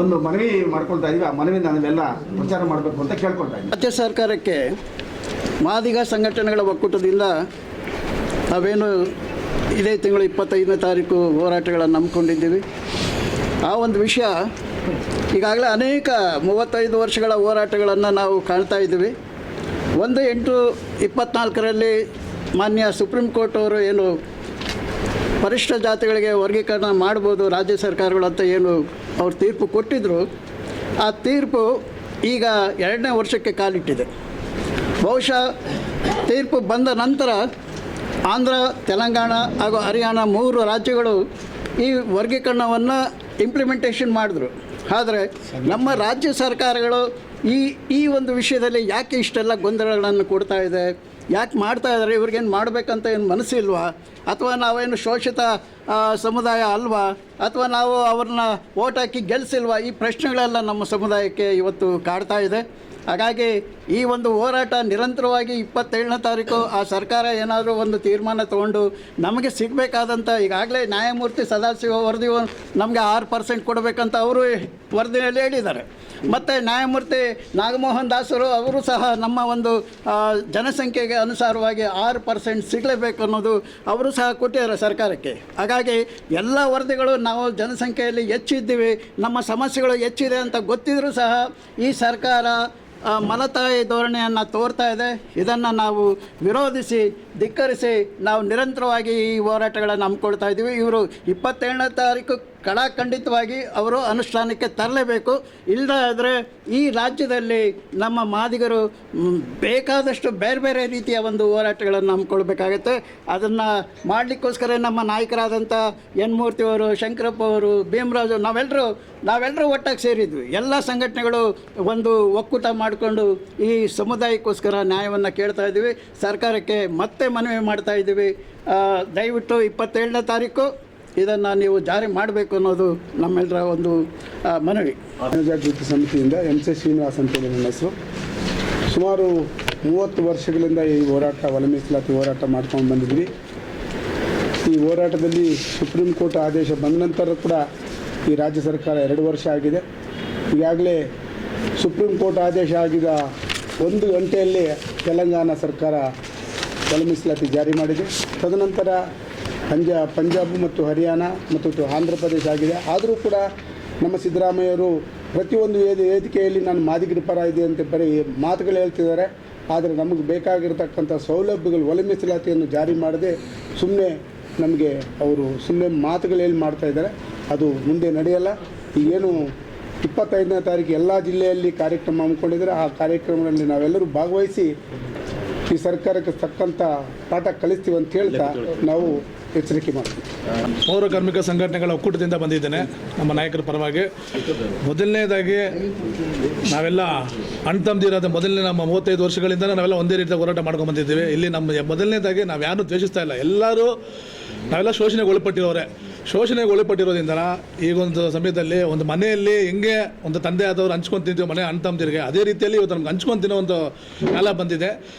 ಒಂದು ಮನವಿ ಮಾಡ್ಕೊಳ್ತಾ ಇದ್ದೀವಿ. ಆ ಮನವಿ ನಾವೆಲ್ಲ ಪ್ರಚಾರ ಮಾಡಬೇಕು ಅಂತ ಕೇಳ್ಕೊಳ್ತಾ ಇದ್ದೀವಿ. ರಾಜ್ಯ ಸರ್ಕಾರಕ್ಕೆ ಮಾದಿಗ ಸಂಘಟನೆಗಳ ಒಕ್ಕೂಟದಿಂದ ನಾವೇನು ಇದೇ ತಿಂಗಳು 25ನೇ ತಾರೀಕು ಹೋರಾಟಗಳನ್ನು ನಂಬಿಕೊಂಡಿದ್ದೀವಿ. ಆ ಒಂದು ವಿಷಯ ಈಗಾಗಲೇ ಅನೇಕ 35 ವರ್ಷಗಳ ಹೋರಾಟಗಳನ್ನು ನಾವು ಕಾಣ್ತಾ ಇದ್ದೀವಿ. 1/8/24ರಲ್ಲಿ ಮಾನ್ಯ ಸುಪ್ರೀಂ ಕೋರ್ಟ್ ಅವರು ಏನು ಪರಿಶಿಷ್ಟ ಜಾತಿಗಳಿಗೆ ವರ್ಗೀಕರಣ ಮಾಡ್ಬೋದು ರಾಜ್ಯ ಸರ್ಕಾರಗಳು ಅಂತ ಏನು ಅವ್ರು ತೀರ್ಪು ಕೊಟ್ಟಿದ್ದರು, ಆ ತೀರ್ಪು ಈಗ 2ನೇ ವರ್ಷಕ್ಕೆ ಕಾಲಿಟ್ಟಿದೆ. ಬಹುಶಃ ತೀರ್ಪು ಬಂದ ನಂತರ ಆಂಧ್ರ, ತೆಲಂಗಾಣ ಹಾಗೂ ಹರಿಯಾಣ 3 ರಾಜ್ಯಗಳು ಈ ವರ್ಗೀಕರಣವನ್ನು ಇಂಪ್ಲಿಮೆಂಟೇಷನ್ ಮಾಡಿದ್ರು. ಆದರೆ ನಮ್ಮ ರಾಜ್ಯ ಸರ್ಕಾರಗಳು ಈ ಒಂದು ವಿಷಯದಲ್ಲಿ ಯಾಕೆ ಇಷ್ಟೆಲ್ಲ ಗೊಂದಲಗಳನ್ನು ಕೊಡ್ತಾ ಇದೆ, ಯಾಕೆ ಮಾಡ್ತಾ ಇದ್ದಾರೆ, ಇವ್ರಿಗೇನು ಮಾಡಬೇಕಂತ ಏನು ಮನಸ್ಸಿಲ್ವಾ, ಅಥವಾ ನಾವೇನು ಶೋಷಿತ ಸಮುದಾಯ ಅಲ್ವಾ, ಅಥವಾ ನಾವು ಅವ್ರನ್ನ ಓಟ್ ಹಾಕಿ ಗೆಲ್ಲಿಸಿಲ್ವಾ, ಈ ಪ್ರಶ್ನೆಗಳೆಲ್ಲ ನಮ್ಮ ಸಮುದಾಯಕ್ಕೆ ಇವತ್ತು ಕಾಡ್ತಾ ಇದೆ. ಹಾಗಾಗಿ ಈ ಒಂದು ಹೋರಾಟ ನಿರಂತರವಾಗಿ 27ನೇ ತಾರೀಕು ಆ ಸರ್ಕಾರ ಏನಾದರೂ ಒಂದು ತೀರ್ಮಾನ ತೊಗೊಂಡು ನಮಗೆ ಸಿಗಬೇಕಾದಂಥ, ಈಗಾಗಲೇ ನ್ಯಾಯಮೂರ್ತಿ ಸದಾಶಿವ ವರದಿ ನಮಗೆ 6% ಕೊಡಬೇಕಂತ ಅವರು ವರದಿಯಲ್ಲಿ ಹೇಳಿದ್ದಾರೆ. ಮತ್ತು ನ್ಯಾಯಮೂರ್ತಿ ನಾಗಮೋಹನ್ ದಾಸರು ಅವರು ಸಹ ನಮ್ಮ ಒಂದು ಜನಸಂಖ್ಯೆಗೆ ಅನುಸಾರವಾಗಿ 6% ಸಿಗಲೇಬೇಕು ಅನ್ನೋದು ಅವರು ಸಹ ಕೊಟ್ಟಿದ್ದಾರೆ ಸರ್ಕಾರಕ್ಕೆ. ಹಾಗಾಗಿ ಎಲ್ಲ ವರದಿಗಳು ನಾವು ಜನಸಂಖ್ಯೆಯಲ್ಲಿ ಹೆಚ್ಚಿದ್ದೀವಿ, ನಮ್ಮ ಸಮಸ್ಯೆಗಳು ಹೆಚ್ಚಿದೆ ಅಂತ ಗೊತ್ತಿದ್ರೂ ಸಹ ಈ ಸರ್ಕಾರ ಮಲತಾಯಿ ಧೋರಣೆಯನ್ನು ತೋರ್ತಾ ಇದೆ. ಇದನ್ನು ನಾವು ವಿರೋಧಿಸಿ ಧಿಕ್ಕರಿಸಿ ನಾವು ನಿರಂತರವಾಗಿ ಈ ಹೋರಾಟಗಳನ್ನು ಹಮ್ಮಿಕೊಳ್ತಾ ಇದ್ದೀವಿ. ಇವರು 27ನೇ ತಾರೀಕು ಖಡಾಖಂಡಿತವಾಗಿ ಅವರು ಅನುಷ್ಠಾನಕ್ಕೆ ತರಲೇಬೇಕು. ಇಲ್ಲದಾದರೆ ಈ ರಾಜ್ಯದಲ್ಲಿ ನಮ್ಮ ಮಾದಿಗರು ಬೇಕಾದಷ್ಟು ಬೇರೆ ಬೇರೆ ರೀತಿಯ ಒಂದು ಹೋರಾಟಗಳನ್ನು ಹಮ್ಮಿಕೊಳ್ಬೇಕಾಗತ್ತೆ. ಅದನ್ನು ಮಾಡಲಿಕ್ಕೋಸ್ಕರ ನಮ್ಮ ನಾಯಕರಾದಂಥ ಎನ್ ಮೂರ್ತಿಯವರು, ಶಂಕರಪ್ಪ ಅವರು, ಭೀಮರಾಜು ನಾವೆಲ್ಲರೂ ಒಟ್ಟಾಗಿ ಸೇರಿದ್ವಿ. ಎಲ್ಲ ಸಂಘಟನೆಗಳು ಒಂದು ಒಕ್ಕೂಟ ಮಾಡಿಕೊಂಡು ಈ ಸಮುದಾಯಕ್ಕೋಸ್ಕರ ನ್ಯಾಯವನ್ನು ಕೇಳ್ತಾ ಇದ್ದೀವಿ. ಸರ್ಕಾರಕ್ಕೆ ಮತ್ತೆ ಮನವಿ ಮಾಡ್ತಾ ಇದ್ದೀವಿ, ದಯವಿಟ್ಟು 27ನೇ ತಾರೀಕು ಇದನ್ನು ನೀವು ಜಾರಿ ಮಾಡಬೇಕು ಅನ್ನೋದು ನಮ್ಮೆಲ್ಲರ ಒಂದು ಮನವಿ. ಜನಜಾಗೃತಿ ಸಮಿತಿಯಿಂದ MC ಶ್ರೀನಿವಾಸ್ ಅಂತೇಳಿ ನನ್ನ ಹೆಸರು. ಸುಮಾರು 30 ವರ್ಷಗಳಿಂದ ಈ ಹೋರಾಟ, ಒಳ ಮೀಸಲಾತಿ ಹೋರಾಟ ಮಾಡ್ಕೊಂಡು ಬಂದಿದ್ವಿ. ಈ ಹೋರಾಟದಲ್ಲಿ ಸುಪ್ರೀಂ ಕೋರ್ಟ್ ಆದೇಶ ಬಂದ ನಂತರ ಕೂಡ ಈ ರಾಜ್ಯ ಸರ್ಕಾರ 2 ವರ್ಷ ಆಗಿದೆ. ಈಗಾಗಲೇ ಸುಪ್ರೀಂ ಕೋರ್ಟ್ ಆದೇಶ ಆಗಿದ 1 ಗಂಟೆಯಲ್ಲಿ ತೆಲಂಗಾಣ ಸರ್ಕಾರ ಒಳ ಮೀಸಲಾತಿ ಜಾರಿ ಮಾಡಿದೆ. ತದನಂತರ ಪಂಜಾಬ್ ಮತ್ತು ಹರಿಯಾಣ ಮತ್ತು ಆಂಧ್ರ ಪ್ರದೇಶ ಆಗಿದೆ. ಆದರೂ ಕೂಡ ನಮ್ಮ ಸಿದ್ದರಾಮಯ್ಯವರು ಪ್ರತಿಯೊಂದು ವೇದಿಕೆಯಲ್ಲಿ ನಾನು ಮಾದಿಗರ ಪರ ಇದೆ ಅಂತ ಬರೀ ಮಾತುಗಳು ಹೇಳ್ತಿದ್ದಾರೆ. ಆದರೆ ನಮಗೆ ಬೇಕಾಗಿರ್ತಕ್ಕಂಥ ಸೌಲಭ್ಯಗಳು, ಒಳ ಮೀಸಲಾತಿಯನ್ನು ಜಾರಿ ಮಾಡದೆ ನಮಗೆ ಅವರು ಸುಮ್ಮನೆ ಮಾತುಗಳು ಏನು ಮಾಡ್ತಾಯಿದ್ದಾರೆ, ಅದು ಮುಂದೆ ನಡೆಯಲ್ಲ. ಈಗೇನು 25ನೇ ತಾರೀಕು ಎಲ್ಲ ಜಿಲ್ಲೆಯಲ್ಲಿ ಕಾರ್ಯಕ್ರಮ ಹಮ್ಮಿಕೊಂಡಿದ್ದಾರೆ. ಆ ಕಾರ್ಯಕ್ರಮದಲ್ಲಿ ನಾವೆಲ್ಲರೂ ಭಾಗವಹಿಸಿ ಈ ಸರ್ಕಾರಕ್ಕೆ ತಕ್ಕಂಥ ಪಾಠ ಕಲಿಸ್ತೀವಿ ಅಂತ ಹೇಳ್ತಾ ನಾವು ಎಚ್ಚರಿಕೆ ಮಾಡ್ತೀವಿ. ಪೌರ ಕಾರ್ಮಿಕ ಸಂಘಟನೆಗಳ ಒಕ್ಕೂಟದಿಂದ ಬಂದಿದ್ದೇನೆ ನಮ್ಮ ನಾಯಕರ ಪರವಾಗಿ. ಮೊದಲನೇದಾಗಿ ನಾವೆಲ್ಲ ಅಣ್ಣ ತಮ್ಮದಿರಾದ ಮೊದಲನೇ ನಮ್ಮ 35 ವರ್ಷಗಳಿಂದ ನಾವೆಲ್ಲ ಒಂದೇ ರೀತಿಯ ಹೋರಾಟ ಮಾಡ್ಕೊಂಡು ಬಂದಿದ್ದೀವಿ. ಇಲ್ಲಿ ನಮ್ಮ ಮೊದಲನೇದಾಗಿ ನಾವು ಯಾರನ್ನೂ ದ್ವೇಷಿಸ್ತಾ ಇಲ್ಲ. ಎಲ್ಲರೂ ನಾವೆಲ್ಲ ಶೋಷಣೆಗೆ ಒಳಪಟ್ಟಿರೋರೆ. ಶೋಷಣೆಗೆ ಒಳಪಟ್ಟಿರೋದ್ರಿಂದ ಈಗೊಂದು ಸಮಯದಲ್ಲಿ ಒಂದು ಮನೆಯಲ್ಲಿ ಹೆಂಗೆ ಒಂದು ತಂದೆ ಆದವ್ರು ಹಂಚ್ಕೊಂಡು ತಿಂತೀವಿ ಮನೆ ಅಣ್ಣ ತಮ್ಮದಿರಿಗೆ, ಅದೇ ರೀತಿಯಲ್ಲಿ ಇವತ್ತು ನಮ್ಗೆ ಹಂಚ್ಕೊಂಡು ತಿನ್ನೋ ಒಂದು ಕಾಲ ಬಂದಿದೆ.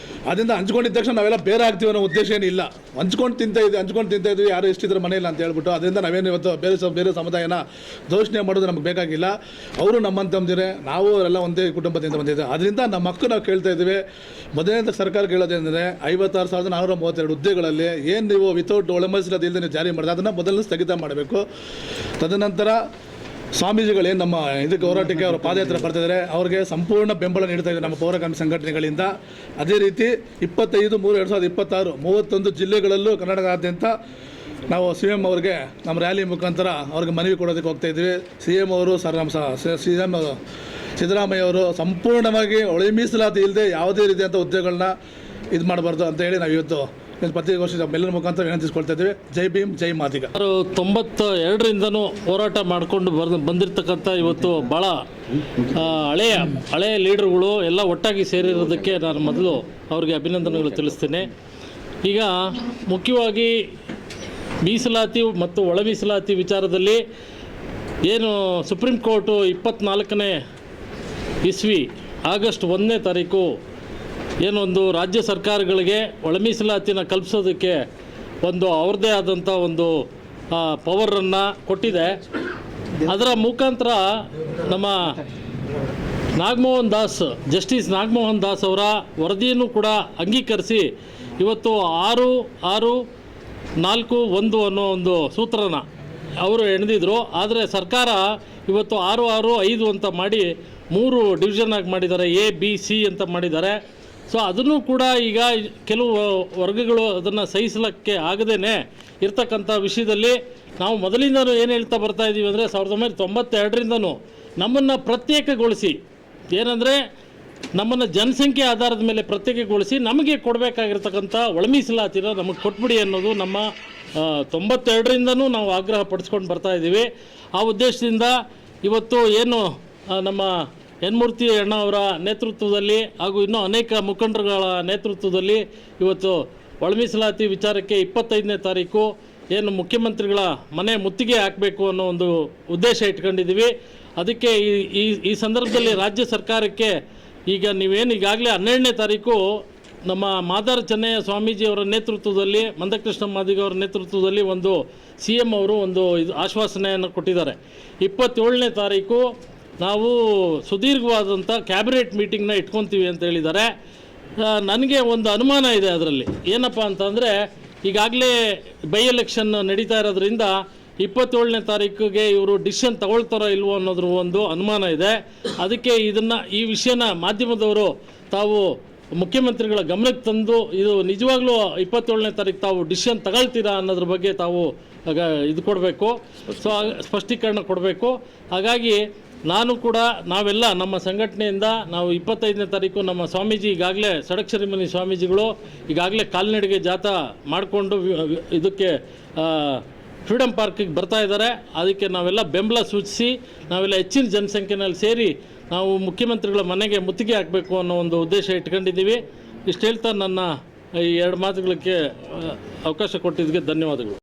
ಅದರಿಂದ ಹಂಚ್ಕೊಂಡಿದ್ದ ತಕ್ಷಣ ನಾವೆಲ್ಲ ಬೇರೆ ಆಗ್ತೀವಿ ಅನ್ನೋ ಉದ್ದೇಶ ಏನಿಲ್ಲ. ಹಂಚ್ಕೊಂಡು ತಿಂತಾ ಇದ್ವಿ ಯಾರು ಎಷ್ಟಿದ್ರು ಮನೆಯಿಲ್ಲ ಅಂತ ಹೇಳ್ಬಿಟ್ಟು. ಅದರಿಂದ ನಾವೇನು ಇವತ್ತು ಬೇರೆ ಸಮುದಾಯನ ದೋಷಣೆ ಮಾಡೋದು ನಮ್ಗೆ ಬೇಕಾಗಿಲ್ಲ. ಅವರು ನಮ್ಮಂತ ತಮ್ಮದಿರೆ, ನಾವು ಅವರೆಲ್ಲ ಒಂದೇ ಕುಟುಂಬದಿಂದ ಬಂದಿದ್ದೇವೆ. ಅದರಿಂದ ನಮ್ಮ ಮಕ್ಕಳು ನಾವು ಕೇಳ್ತಾ ಇದ್ದೀವಿ. ಮೊದಲನೇ ಸರ್ಕಾರ ಕೇಳೋದೇನೆಂದರೆ 56,432 ಹುದ್ದೆಗಳಲ್ಲಿ ಏನು ನೀವು ವಿತೌಟ್ ಒಳಮೀಸಲಾತಿ ಇಲ್ಲದೆ ನೀವು ಜಾರಿ ಮಾಡಿದ್ರೆ ಅದನ್ನು ಮೊದಲು ಸ್ಥಗಿತ ಮಾಡಬೇಕು. ತದನಂತರ ಸ್ವಾಮೀಜಿಗಳೇನು ನಮ್ಮ ಇದಕ್ಕೆ ಹೋರಾಟಕ್ಕೆ ಅವರ ಪಾದಯಾತ್ರೆ ಬರ್ತಿದ್ದಾರೆ, ಅವ್ರಿಗೆ ಸಂಪೂರ್ಣ ಬೆಂಬಲ ನೀಡ್ತಾ ಇದ್ದಾರೆ ನಮ್ಮ ಪೌರಕಾರ್ಮಿಕ ಸಂಘಟನೆಗಳಿಂದ. ಅದೇ ರೀತಿ 25/3/2026 31 ಜಿಲ್ಲೆಗಳಲ್ಲೂ ಕರ್ನಾಟಕದಾದ್ಯಂತ ನಾವು CM ಅವ್ರಿಗೆ ನಮ್ಮ ರ್ಯಾಲಿ ಮುಖಾಂತರ ಅವ್ರಿಗೆ ಮನವಿ ಕೊಡೋದಕ್ಕೆ ಹೋಗ್ತಾ ಇದ್ದೀವಿ. CM ಅವರು CM ಸಿದ್ದರಾಮಯ್ಯ ಅವರು ಸಂಪೂರ್ಣವಾಗಿ ಒಳ ಮೀಸಲಾತಿ ಇಲ್ಲದೆ ಯಾವುದೇ ರೀತಿಯಂಥ ಹುದ್ದೆಗಳನ್ನ ಇದು ಮಾಡಬಾರ್ದು ಅಂತ ಹೇಳಿ ನಾವು ಇವತ್ತು ಪತ್ರಿಕಾಗೋಷ್ಠಿ ಎಲ್ಲರ ಮುಖಾಂತರ ವಿನಂತಿಸ್ಕೊಳ್ತಾ ಇದ್ದೀವಿ. ಜೈ ಭೀಮ್, ಜೈ ಮಾದಿಗ. 92ರಿಂದನೂ ಹೋರಾಟ ಮಾಡಿಕೊಂಡು ಬಂದಿರತಕ್ಕಂಥ ಇವತ್ತು ಭಾಳ ಹಳೆಯ ಲೀಡರ್ಗಳು ಎಲ್ಲ ಒಟ್ಟಾಗಿ ಸೇರಿರೋದಕ್ಕೆ ನಾನು ಮೊದಲು ಅವ್ರಿಗೆ ಅಭಿನಂದನೆಗಳು ತಿಳಿಸ್ತೇನೆ. ಈಗ ಮುಖ್ಯವಾಗಿ ಮೀಸಲಾತಿ ಮತ್ತು ಒಳ ಮೀಸಲಾತಿ ವಿಚಾರದಲ್ಲಿ ಏನು ಸುಪ್ರೀಂ ಕೋರ್ಟು 24ನೇ ಇಸ್ವಿ ಆಗಸ್ಟ್ 1ನೇ ತಾರೀಕು ಏನೊಂದು ರಾಜ್ಯ ಸರ್ಕಾರಗಳಿಗೆ ಒಳ ಮೀಸಲಾತಿನ ಕಲ್ಪಿಸೋದಕ್ಕೆ ಒಂದು ಅವ್ರದ್ದೇ ಆದಂಥ ಒಂದು ಪವರನ್ನು ಕೊಟ್ಟಿದೆ. ಅದರ ಮುಖಾಂತರ ನಮ್ಮ ಜಸ್ಟಿಸ್ ನಾಗಮೋಹನ್ ದಾಸ್ ಅವರ ವರದಿಯನ್ನು ಕೂಡ ಅಂಗೀಕರಿಸಿ ಇವತ್ತು 6-6-4-1 ಅನ್ನೋ ಒಂದು ಸೂತ್ರನ ಅವರು ಎಣೆದಿದ್ರು. ಆದರೆ ಸರ್ಕಾರ ಇವತ್ತು 6-6-5 ಅಂತ ಮಾಡಿ 3 ಡಿವಿಷನ್ ಆಗಿ ಮಾಡಿದ್ದಾರೆ, A-B-C ಅಂತ ಮಾಡಿದ್ದಾರೆ. ಸೊ ಅದನ್ನು ಕೂಡ ಈಗ ಕೆಲವು ವರ್ಗಗಳು ಅದನ್ನು ಸಹಿಸಲಿಕ್ಕೆ ಆಗದೇ ಇರ್ತಕ್ಕಂಥ ವಿಷಯದಲ್ಲಿ ನಾವು ಮೊದಲಿಂದನೂ ಏನು ಹೇಳ್ತಾ ಬರ್ತಾ ಇದ್ದೀವಿ ಅಂದರೆ 1992ರಿಂದನೂ ನಮ್ಮನ್ನು ಪ್ರತ್ಯೇಕಗೊಳಿಸಿ, ಏನಂದರೆ ನಮ್ಮನ್ನು ಜನಸಂಖ್ಯೆ ಆಧಾರದ ಮೇಲೆ ಪ್ರತ್ಯೇಕಗೊಳಿಸಿ ನಮಗೆ ಕೊಡಬೇಕಾಗಿರ್ತಕ್ಕಂಥ ಒಳ ಮೀಸಲಾತಿನ ನಮಗೆ ಕೊಟ್ಬಿಡಿ ಅನ್ನೋದು ನಮ್ಮ 92ರಿಂದನೂ ನಾವು ಆಗ್ರಹ ಪಡಿಸ್ಕೊಂಡು ಬರ್ತಾ ಇದ್ದೀವಿ. ಆ ಉದ್ದೇಶದಿಂದ ಇವತ್ತು ಏನು ನಮ್ಮ ಎನ್ ಮೂರ್ತಿ ಅಣ್ಣ ಅವರ ನೇತೃತ್ವದಲ್ಲಿ ಹಾಗೂ ಇನ್ನೂ ಅನೇಕ ಮುಖಂಡರುಗಳ ನೇತೃತ್ವದಲ್ಲಿ ಇವತ್ತು ಒಳ ಮೀಸಲಾತಿ ವಿಚಾರಕ್ಕೆ 25ನೇ ತಾರೀಕು ಏನು ಮುಖ್ಯಮಂತ್ರಿಗಳ ಮನೆ ಮುತ್ತಿಗೆ ಹಾಕಬೇಕು ಅನ್ನೋ ಒಂದು ಉದ್ದೇಶ ಇಟ್ಕೊಂಡಿದ್ದೀವಿ. ಅದಕ್ಕೆ ಈ ಸಂದರ್ಭದಲ್ಲಿ ರಾಜ್ಯ ಸರ್ಕಾರಕ್ಕೆ ಈಗ ನೀವೇನು ಈಗಾಗಲೇ 12ನೇ ತಾರೀಕು ನಮ್ಮ ಮಾದಾರ ಚೆನ್ನಯ್ಯ ಸ್ವಾಮೀಜಿಯವರ ನೇತೃತ್ವದಲ್ಲಿ, ಮಂದಕೃಷ್ಣ ಮಾದಿಗ ಅವರ ನೇತೃತ್ವದಲ್ಲಿ ಒಂದು CM ಅವರು ಒಂದು ಆಶ್ವಾಸನೆಯನ್ನು ಕೊಟ್ಟಿದ್ದಾರೆ. 27ನೇ ತಾರೀಕು ನಾವು ಸುದೀರ್ಘವಾದಂಥ ಕ್ಯಾಬಿನೆಟ್ ಮೀಟಿಂಗ್ನ ಇಟ್ಕೊತೀವಿ ಅಂತ ಹೇಳಿದ್ದಾರೆ. ನನಗೆ ಒಂದು ಅನುಮಾನ ಇದೆ ಅದರಲ್ಲಿ. ಏನಪ್ಪ ಅಂತಂದರೆ ಈಗಾಗಲೇ ಬೈ ಎಲೆಕ್ಷನ್ ನಡೀತಾ ಇರೋದ್ರಿಂದ 27ನೇ ತಾರೀಕಿಗೆ ಇವರು ಡಿಸಿಷನ್ ತಗೊಳ್ತಾರೋ ಇಲ್ವೋ ಅನ್ನೋದ್ರ ಒಂದು ಅನುಮಾನ ಇದೆ. ಅದಕ್ಕೆ ಈ ವಿಷಯನ ಮಾಧ್ಯಮದವರು ತಾವು ಮುಖ್ಯಮಂತ್ರಿಗಳ ಗಮನಕ್ಕೆ ತಂದು ಇದು ನಿಜವಾಗ್ಲೂ 27ನೇ ತಾರೀಕು ತಾವು ಡಿಸಿಷನ್ ತಗೊಳ್ತೀರಾ ಅನ್ನೋದ್ರ ಬಗ್ಗೆ ತಾವು ಇದು ಕೊಡಬೇಕು, ಸ್ಪಷ್ಟೀಕರಣ ಕೊಡಬೇಕು. ಹಾಗಾಗಿ ನಾವೆಲ್ಲ ನಮ್ಮ ಸಂಘಟನೆಯಿಂದ ನಾವು 25ನೇ ತಾರೀಕು ನಮ್ಮ ಸ್ವಾಮೀಜಿ ಈಗಾಗಲೇ ಷಡಕ್ಷರಿಮುನಿ ಸ್ವಾಮೀಜಿಗಳು ಈಗಾಗಲೇ ಕಾಲ್ನಡಿಗೆ ಜಾಥಾ ಮಾಡಿಕೊಂಡು ಇದಕ್ಕೆ ಫ್ರೀಡಮ್ ಪಾರ್ಕಿಗೆ ಬರ್ತಾ ಇದ್ದಾರೆ. ಅದಕ್ಕೆ ನಾವೆಲ್ಲ ಬೆಂಬಲ ಸೂಚಿಸಿ ನಾವೆಲ್ಲ ಹೆಚ್ಚಿನ ಜನಸಂಖ್ಯೆಯಲ್ಲಿ ಸೇರಿ ನಾವು ಮುಖ್ಯಮಂತ್ರಿಗಳ ಮನೆಗೆ ಮುತ್ತಿಗೆ ಹಾಕಬೇಕು ಅನ್ನೋ ಒಂದು ಉದ್ದೇಶ ಇಟ್ಕೊಂಡಿದ್ದೀವಿ. ಇಷ್ಟು ಹೇಳ್ತಾ ನನ್ನ ಈ 2 ಮಾತುಗಳಿಗೆ ಅವಕಾಶ ಕೊಟ್ಟಿದ್ದಕ್ಕೆ ಧನ್ಯವಾದಗಳು.